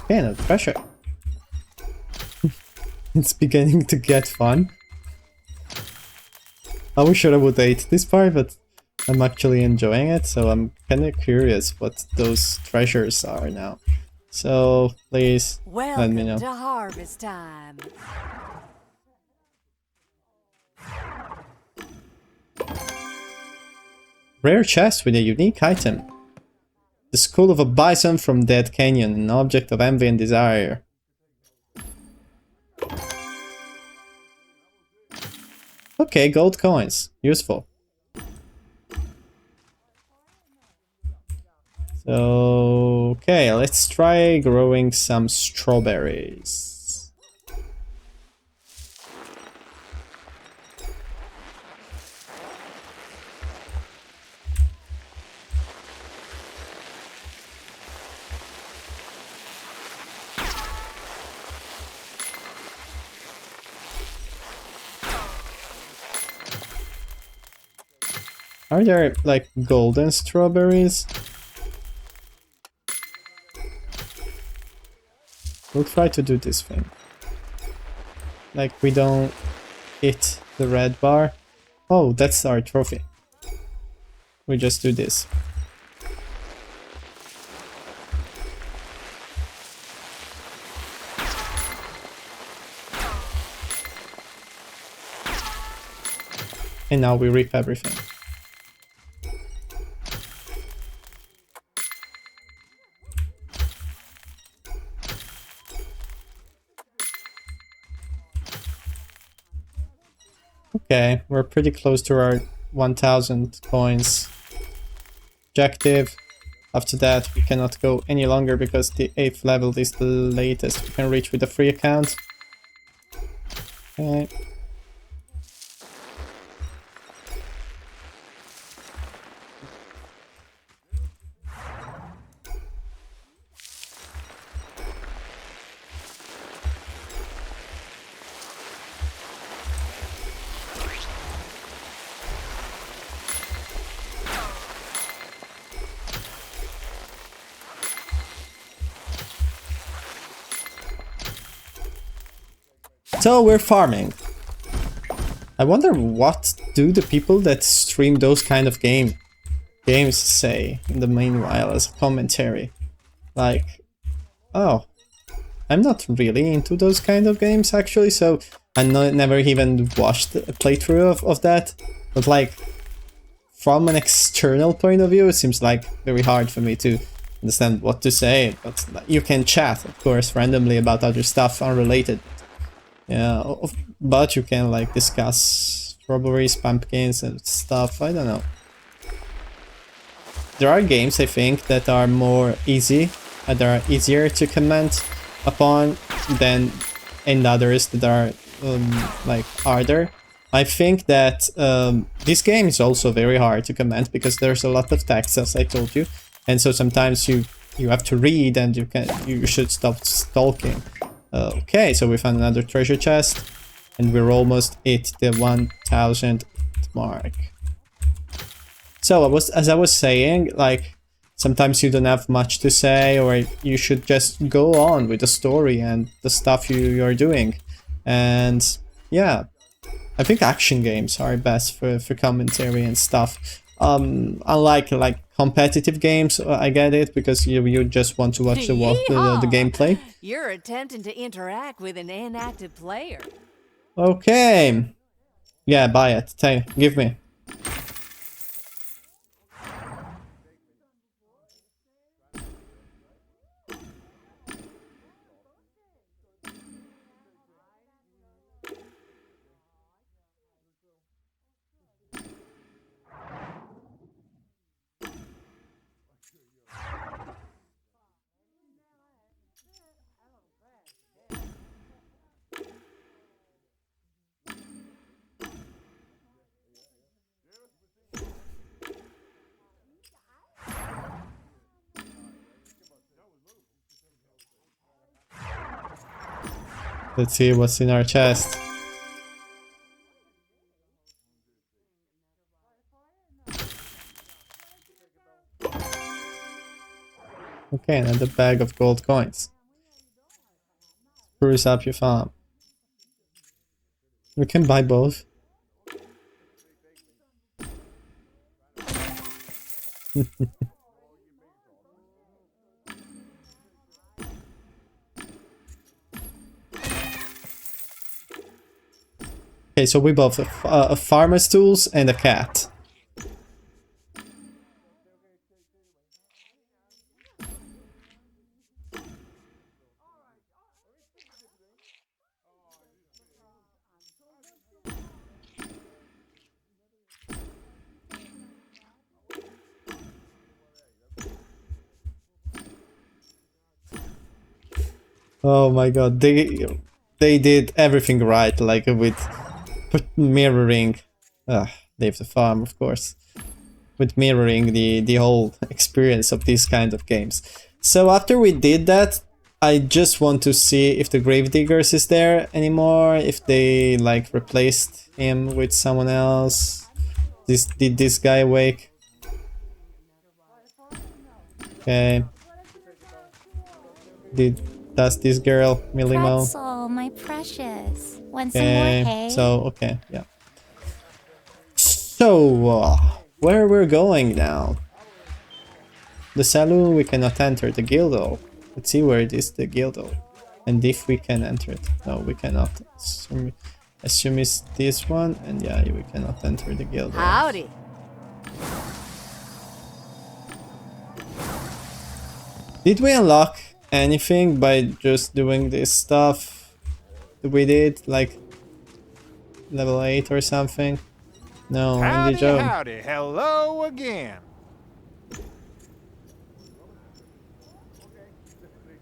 Okay, no pressure. It's beginning to get fun. I wish I would hate this part, but I'm actually enjoying it, so I'm kinda curious what those treasures are now. So, please, let me know. Welcome to Harvest Time. Rare chest with a unique item. The skull of a bison from Dead Canyon, an object of envy and desire. Okay, gold coins. Useful. So, okay, let's try growing some strawberries. Are there, like, golden strawberries? We'll try to do this thing. Like, we don't hit the red bar. Oh, that's our trophy. We just do this. And now we reap everything. Okay, we're pretty close to our 1000 coins objective. After that, we cannot go any longer because the 8th level is the latest we can reach with a free account. Okay. So we're farming. I wonder what do the people that stream those kind of games say in the meanwhile as a commentary. Like, oh, I'm not really into those kind of games actually, so I never even watched a playthrough of that. But like, from an external point of view, it seems like very hard for me to understand what to say. But you can chat, of course, randomly about other stuff unrelated. Yeah, but you can like discuss strawberries, pumpkins and stuff, I don't know. There are games, I think, that are more easy, that are easier to comment upon than and others that are like harder. I think that this game is also very hard to comment because there's a lot of text, as I told you, and so sometimes you have to read and you should stop stalking. Okay, so we found another treasure chest, and we're almost at the 1000 mark. So as I was saying, like, sometimes you don't have much to say, or you should just go on with the story and the stuff you're doing. And yeah, I think action games are best for commentary and stuff. Unlike like competitive games, I get it, because you just want to watch the gameplay. You're attempting to interact with an inactive player. Okay. Yeah, buy it. Give me. Let's see what's in our chest. Okay, another bag of gold coins. Spruce up your farm. We can buy both. Okay, so we bought a farmer's tools and a cat. Oh my god, they did everything right, like with mirroring. Leave the farm, of course. With mirroring the whole experience of these kind of games. So after we did that, I just want to see if the Gravediggers is there anymore, if they like replaced him with someone else. Did this guy wake? Okay. Does this girl, Milimo? Pretzel, my precious. Want some more hay? So, okay, yeah. So, where we're going now? The saloon we cannot enter, the guildo. Let's see where it is, the guildo. And if we can enter it. No, we cannot. Assume it's this one, and yeah, we cannot enter the guildo. Howdy. Did we unlock anything by just doing this stuff we did? Like level 8 or something. No, Andy Howdy, Joe. howdy, hello again.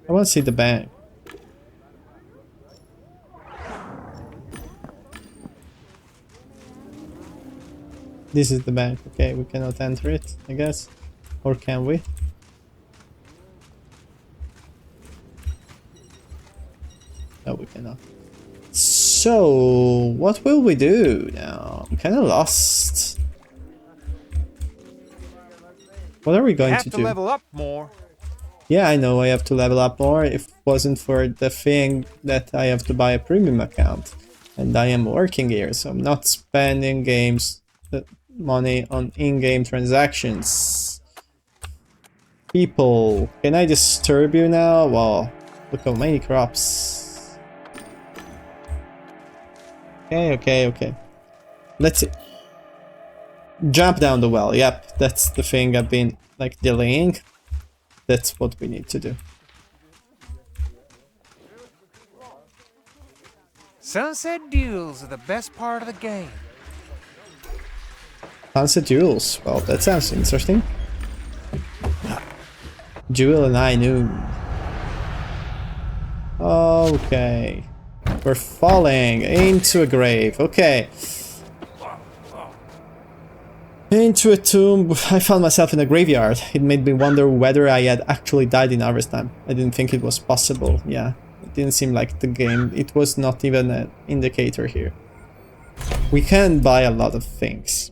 I want to see the bank. This is the bank. Okay, we cannot enter it, I guess. Or can we? No, we cannot. So, what will we do now? I'm kind of lost. What are we going to Have to do? level up more. Yeah, I know I have to level up more. If it wasn't for the thing that I have to buy a premium account. And I am working here, so I'm not spending money on in-game transactions. People, can I disturb you now? Wow, look how many crops. Okay. Let's see. Jump down the well. Yep, that's the thing I've been like delaying. That's what we need to do. Sunset duels are the best part of the game. Sunset duels. Well, that sounds interesting. Jewel and I knew. Okay. We're falling into a grave. Okay. Into a tomb. I found myself in a graveyard. It made me wonder whether I had actually died in Harvest Time. I didn't think it was possible. Yeah. It didn't seem like the game. It was not even an indicator here. We can buy a lot of things.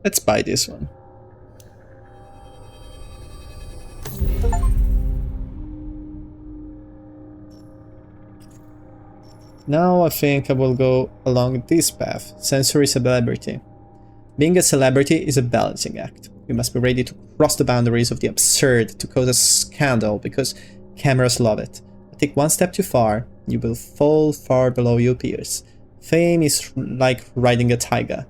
Let's buy this one. Now I think I will go along this path. Sensory celebrity. Being a celebrity is a balancing act. You must be ready to cross the boundaries of the absurd to cause a scandal because cameras love it. But take one step too far, you will fall far below your peers. Fame is like riding a tiger.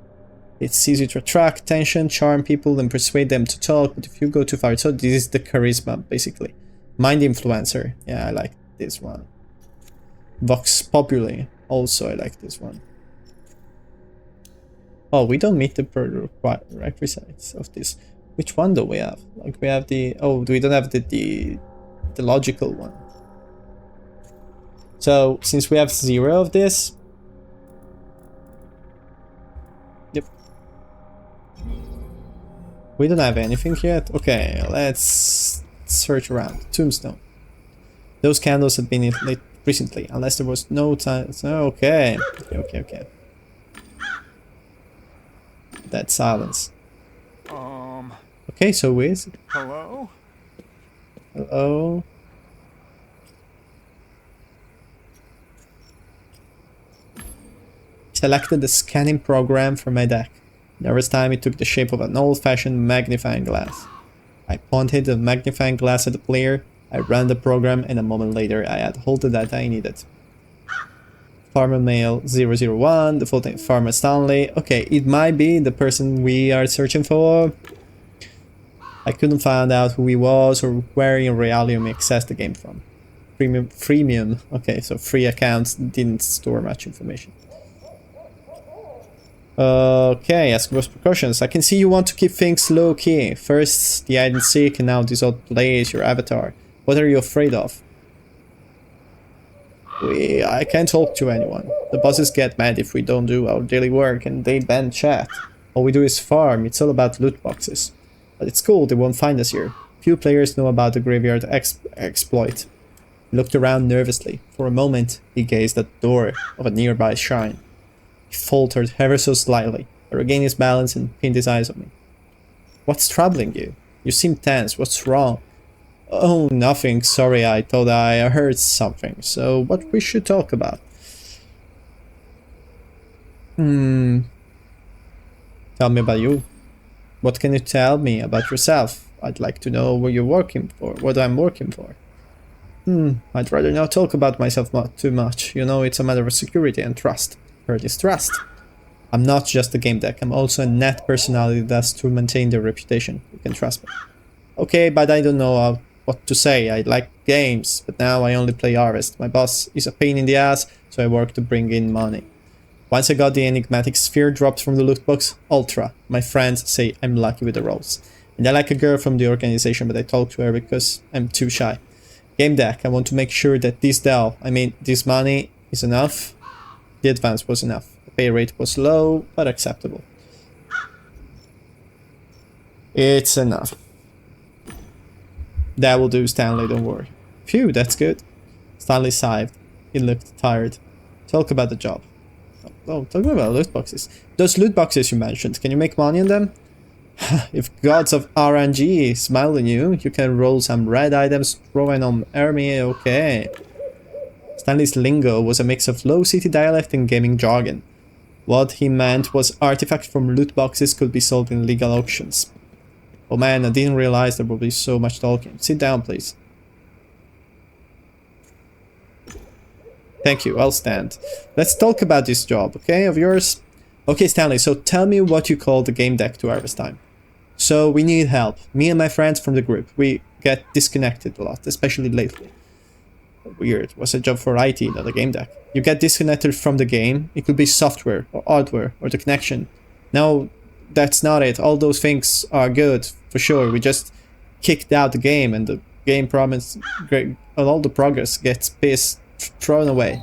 It's easy to attract attention, charm people, and persuade them to talk, but if you go too far, so this is the charisma, basically. Mind influencer. Yeah, I like this one. Vox Populi. Also, I like this one. Oh, we don't meet the prerequisites of this. Which one do we have? Like, we have the... Oh, we don't have the logical one. So, since we have 0 of this... Yep. We don't have anything yet. Okay, let's search around. Tombstone. Those candles have been lit recently, unless there was no time. Okay. Okay. That silence. Okay, so who is it? Hello? Hello? Selected the scanning program for my deck. This time it took the shape of an old-fashioned magnifying glass. I pointed the magnifying glass at the player, I ran the program, and a moment later I had all the data I needed. Farmer Male 001, the full-time Farmer Stanley. Okay, it might be the person we are searching for. I couldn't find out who he was or where in reality we accessed the game from. Freemium. Okay, so free accounts didn't store much information. Okay, ask those precautions. I can see you want to keep things low-key. First the hide and seek, and now this old place, your avatar. What are you afraid of? I can't talk to anyone. The bosses get mad if we don't do our daily work, and they ban chat. All we do is farm. It's all about loot boxes. But it's cool, they won't find us here. Few players know about the graveyard exploit. He looked around nervously. For a moment, he gazed at the door of a nearby shrine. He faltered ever so slightly, but regained his balance and pinned his eyes on me. What's troubling you? You seem tense. What's wrong? Oh, nothing. Sorry, I thought I heard something. So, what we should talk about? Tell me about you. What can you tell me about yourself? I'd like to know what you're working for, what I'm working for. I'd rather not talk about myself too much. You know, it's a matter of security and trust. Hurt is trust. I'm not just a game deck, I'm also a net personality that's to maintain their reputation. You can trust me. Okay, but I don't know what to say. I like games, but now I only play Harvest. My boss is a pain in the ass, so I work to bring in money. Once I got the enigmatic sphere dropped from the loot box, Ultra. My friends say I'm lucky with the rolls. And I like a girl from the organization, but I talk to her because I'm too shy. Gamedec, I want to make sure that this money is enough. The advance was enough. The pay rate was low, but acceptable. It's enough. That will do, Stanley, don't worry. Phew, that's good. Stanley sighed. He looked tired. Talk about the job. Oh, talk about loot boxes. Those loot boxes you mentioned, can you make money on them? If gods of RNG smile on you, you can roll some red items, throw in on army, okay. Stanley's lingo was a mix of low city dialect and gaming jargon. What he meant was artifacts from loot boxes could be sold in legal auctions. Oh man, I didn't realize there would be so much talking. Sit down, please. Thank you, I'll stand. Let's talk about this job, okay, of yours? Okay, Stanley, so tell me what you call the game deck to Harvest Time. So, we need help. Me and my friends from the group. We get disconnected a lot, especially lately. Weird, was a job for IT, not a game deck. You get disconnected from the game. It could be software, or hardware, or the connection. No, that's not it. All those things are good, for sure. We just kicked out the game, and the game promise, all the progress gets thrown away.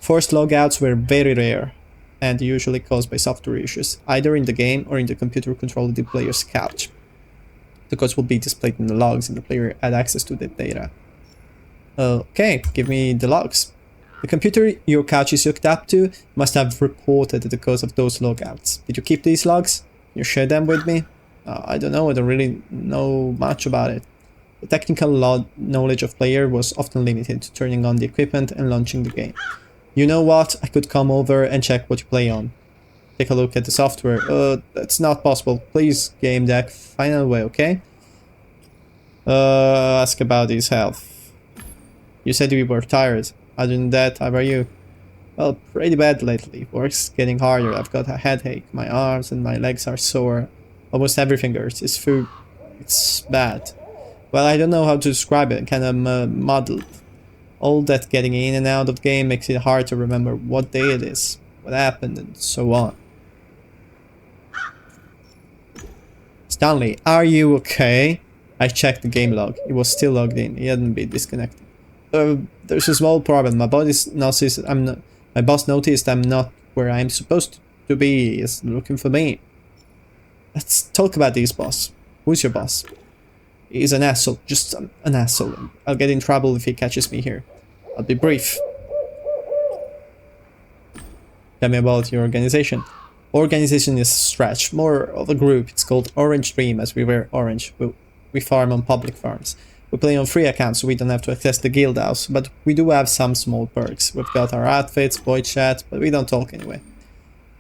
Forced logouts were very rare, and usually caused by software issues, either in the game or in the computer controlling the player's couch. The codes will be displayed in the logs, and the player had access to the data. Okay, give me the logs. The computer your couch is hooked up to must have reported the cause of those logouts. Did you keep these logs? Can you share them with me? I don't know, I don't really know much about it. The technical knowledge of player was often limited to turning on the equipment and launching the game. You know what? I could come over and check what you play on. Take a look at the software. That's not possible. Please, Gamedec, find a way, okay? Ask about his health. You said you were tired. Other than that, how are you? Well, pretty bad lately. Work's getting harder. I've got a headache. My arms and my legs are sore. Almost everything hurts. It's food. It's bad. Well, I don't know how to describe it. Kind of muddled. All that getting in and out of the game makes it hard to remember what day it is, what happened, and so on. Stanley, are you okay? I checked the game log. He was still logged in. He hadn't been disconnected. There's a small problem. My boss noticed I'm not where I'm supposed to be. He's looking for me. Let's talk about this boss. Who's your boss? He's an asshole. Just an asshole. I'll get in trouble if he catches me here. I'll be brief. Tell me about your organization. Organization is a stretch. More of a group. It's called Orange Dream, as we wear orange. We farm on public farms. We play on free accounts, so we don't have to access the guild house, but we do have some small perks. We've got our outfits, void chat, but we don't talk anyway.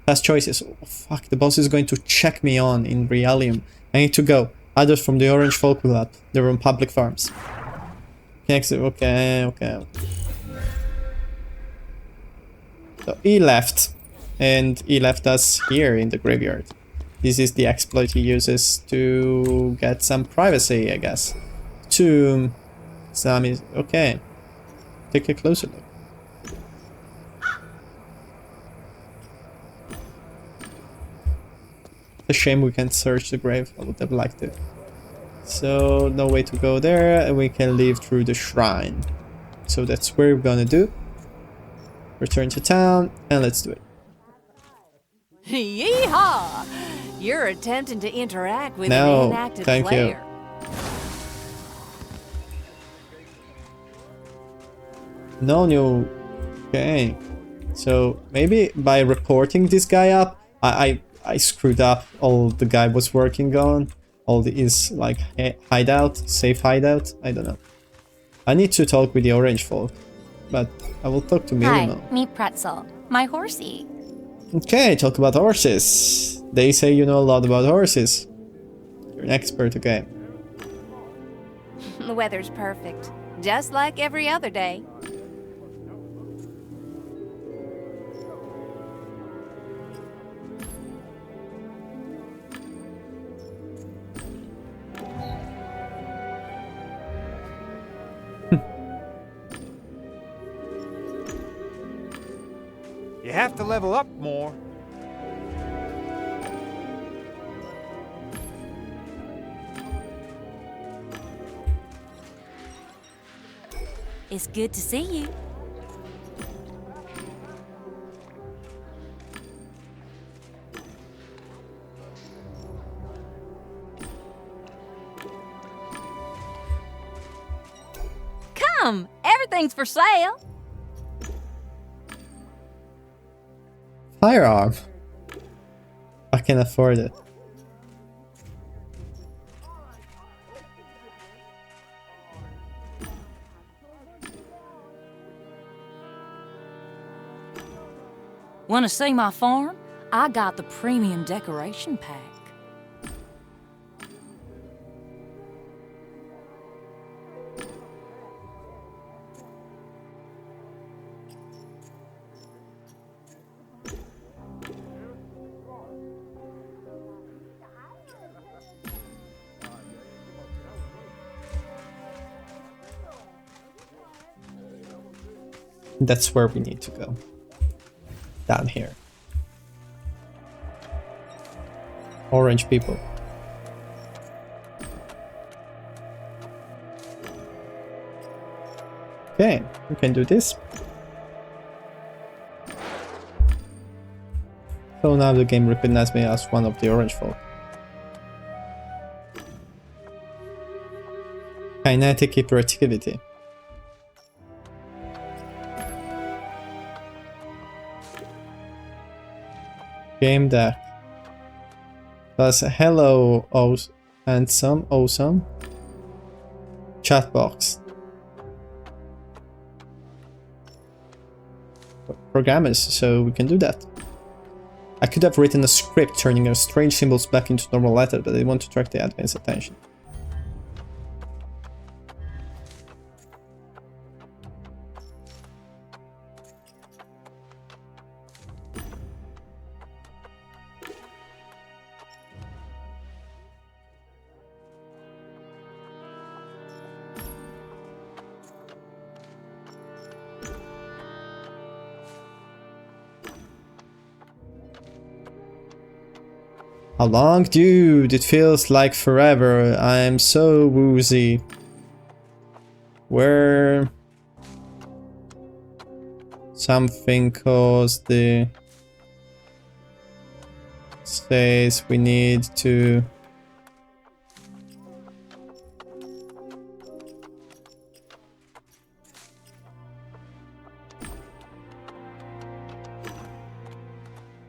Past choices. Oh, fuck, the boss is going to check me on in Realium. I need to go. Others from the Orange Folk Club. They're on public farms. Okay. So he left. And he left us here in the graveyard. This is the exploit he uses to get some privacy, I guess. Okay. Take a closer look. It's a shame we can't search the grave. I would have liked it. So, no way to go there, and we can leave through the shrine. So that's where we're gonna do. Return to town, and let's do it. Yeehaw! You're attempting to interact with No, an inactive thank player. No new. Okay. So maybe by reporting this guy up, I screwed up all the guy was working on. All his like hideout, safe hideout. I don't know. I need to talk with the orange folk, but I will talk to Milimo. Hi, meet Pretzel, my horsey. Okay, talk about horses. They say you know a lot about horses. You're an expert, okay. The weather's perfect, just like every other day. You have to level up more. It's good to see you. Come, everything's for sale. Firearm. I can afford it. Want to see my farm? I got the premium decoration pack. That's where we need to go. Down here. Orange people. Okay, we can do this. So now the game recognizes me as one of the orange folk. Kinetic hyperactivity. Gamedec. Plus hello, handsome, awesome. Chat box. Programmers, so we can do that. I could have written a script turning our strange symbols back into normal letters, but I want to attract the admin's attention. How long? Dude, it feels like forever. I'm so woozy. Where something caused the says we need to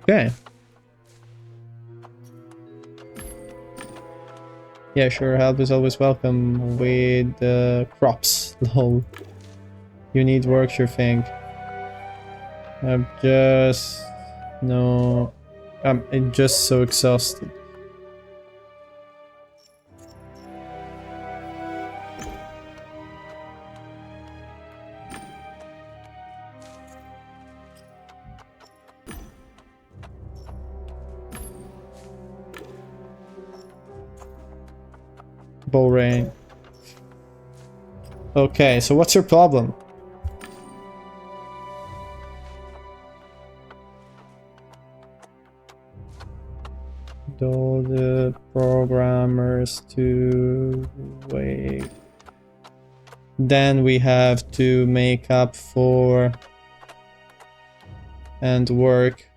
okay. Yeah, sure, help is always welcome with crops. Lol. You need work, sure thing. I'm just... No... I'm just so exhausted. Boring. Okay, so what's your problem? All the programmers to wait. Then we have to make up for and work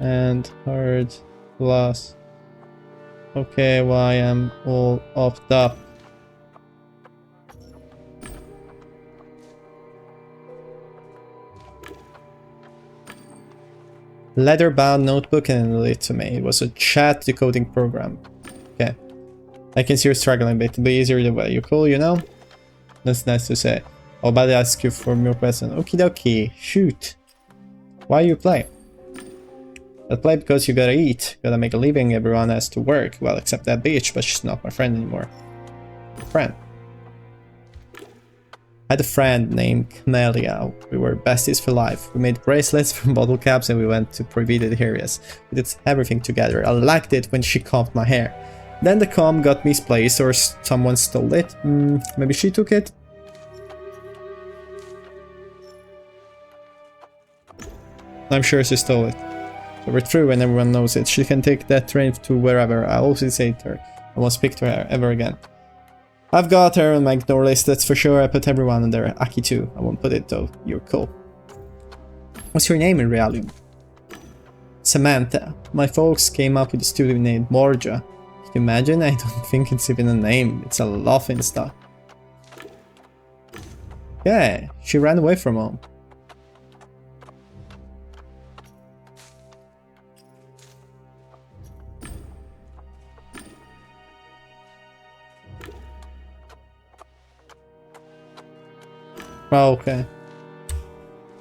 and hard plus. Okay, well, I am all offed up. Leather-bound notebook and it to me. It was a chat decoding program. Okay. I can see you're struggling a bit. It'll be easier the way you call, you know? That's nice to say. I'll about to ask you for more questions. Okie dokie. Shoot. Why you play? I play because you gotta eat. Gotta make a living. Everyone has to work. Well, except that bitch, but she's not my friend anymore. Friend. I had a friend named Camelia. We were besties for life. We made bracelets from bottle caps and we went to prohibited areas. We did everything together. I liked it when she combed my hair. Then the comb got misplaced or someone stole it. Maybe she took it? I'm sure she stole it. So we're through and everyone knows it. She can take that train to wherever. I always say to her. I won't speak to her ever again. I've got her on my ignore list, that's for sure. I put everyone on there. Aki too. I won't put it though. You're cool. What's your name in reality? Samantha. My folks came up with a stupid name, Morja. Can you imagine? I don't think it's even a name. It's a laughing stock. Yeah, she ran away from home. Okay.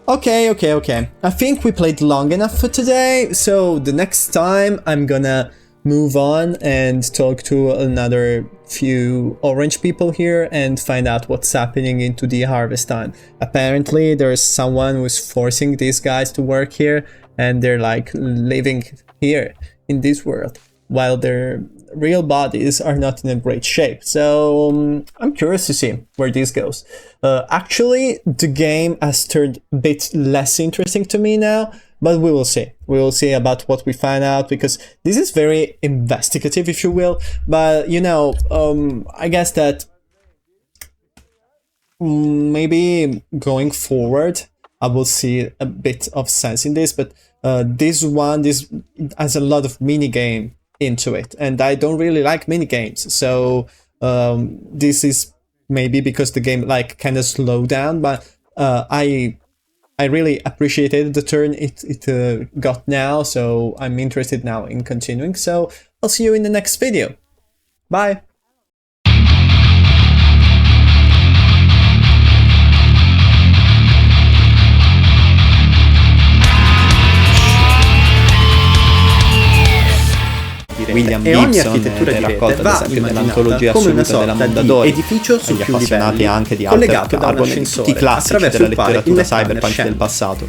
Okay. I think we played long enough for today, so the next time I'm gonna move on and talk to another few orange people here and find out what's happening into the Harvest Time. Apparently there's someone who's forcing these guys to work here, and they're like living here in this world while their real bodies are not in a great shape. So I'm curious to see where this goes. Actually, the game has turned a bit less interesting to me now, but we will see. We will see about what we find out, because this is very investigative, if you will. But, you know, I guess that maybe going forward, I will see a bit of sense in this. But this has a lot of mini-game into it, and I don't really like mini-games. So this is maybe because the game like kind of slowed down, but I really appreciated the turn it got now, so I'm interested now in continuing. So I'll see you in the next video. Bye! William e ogni architettura di rete va immaginata come una sorta di edificio su più livelli, anche di collegato da un ascensore, tutti i classici attraverso della il quale letteratura il cyberpunk del scende. passato.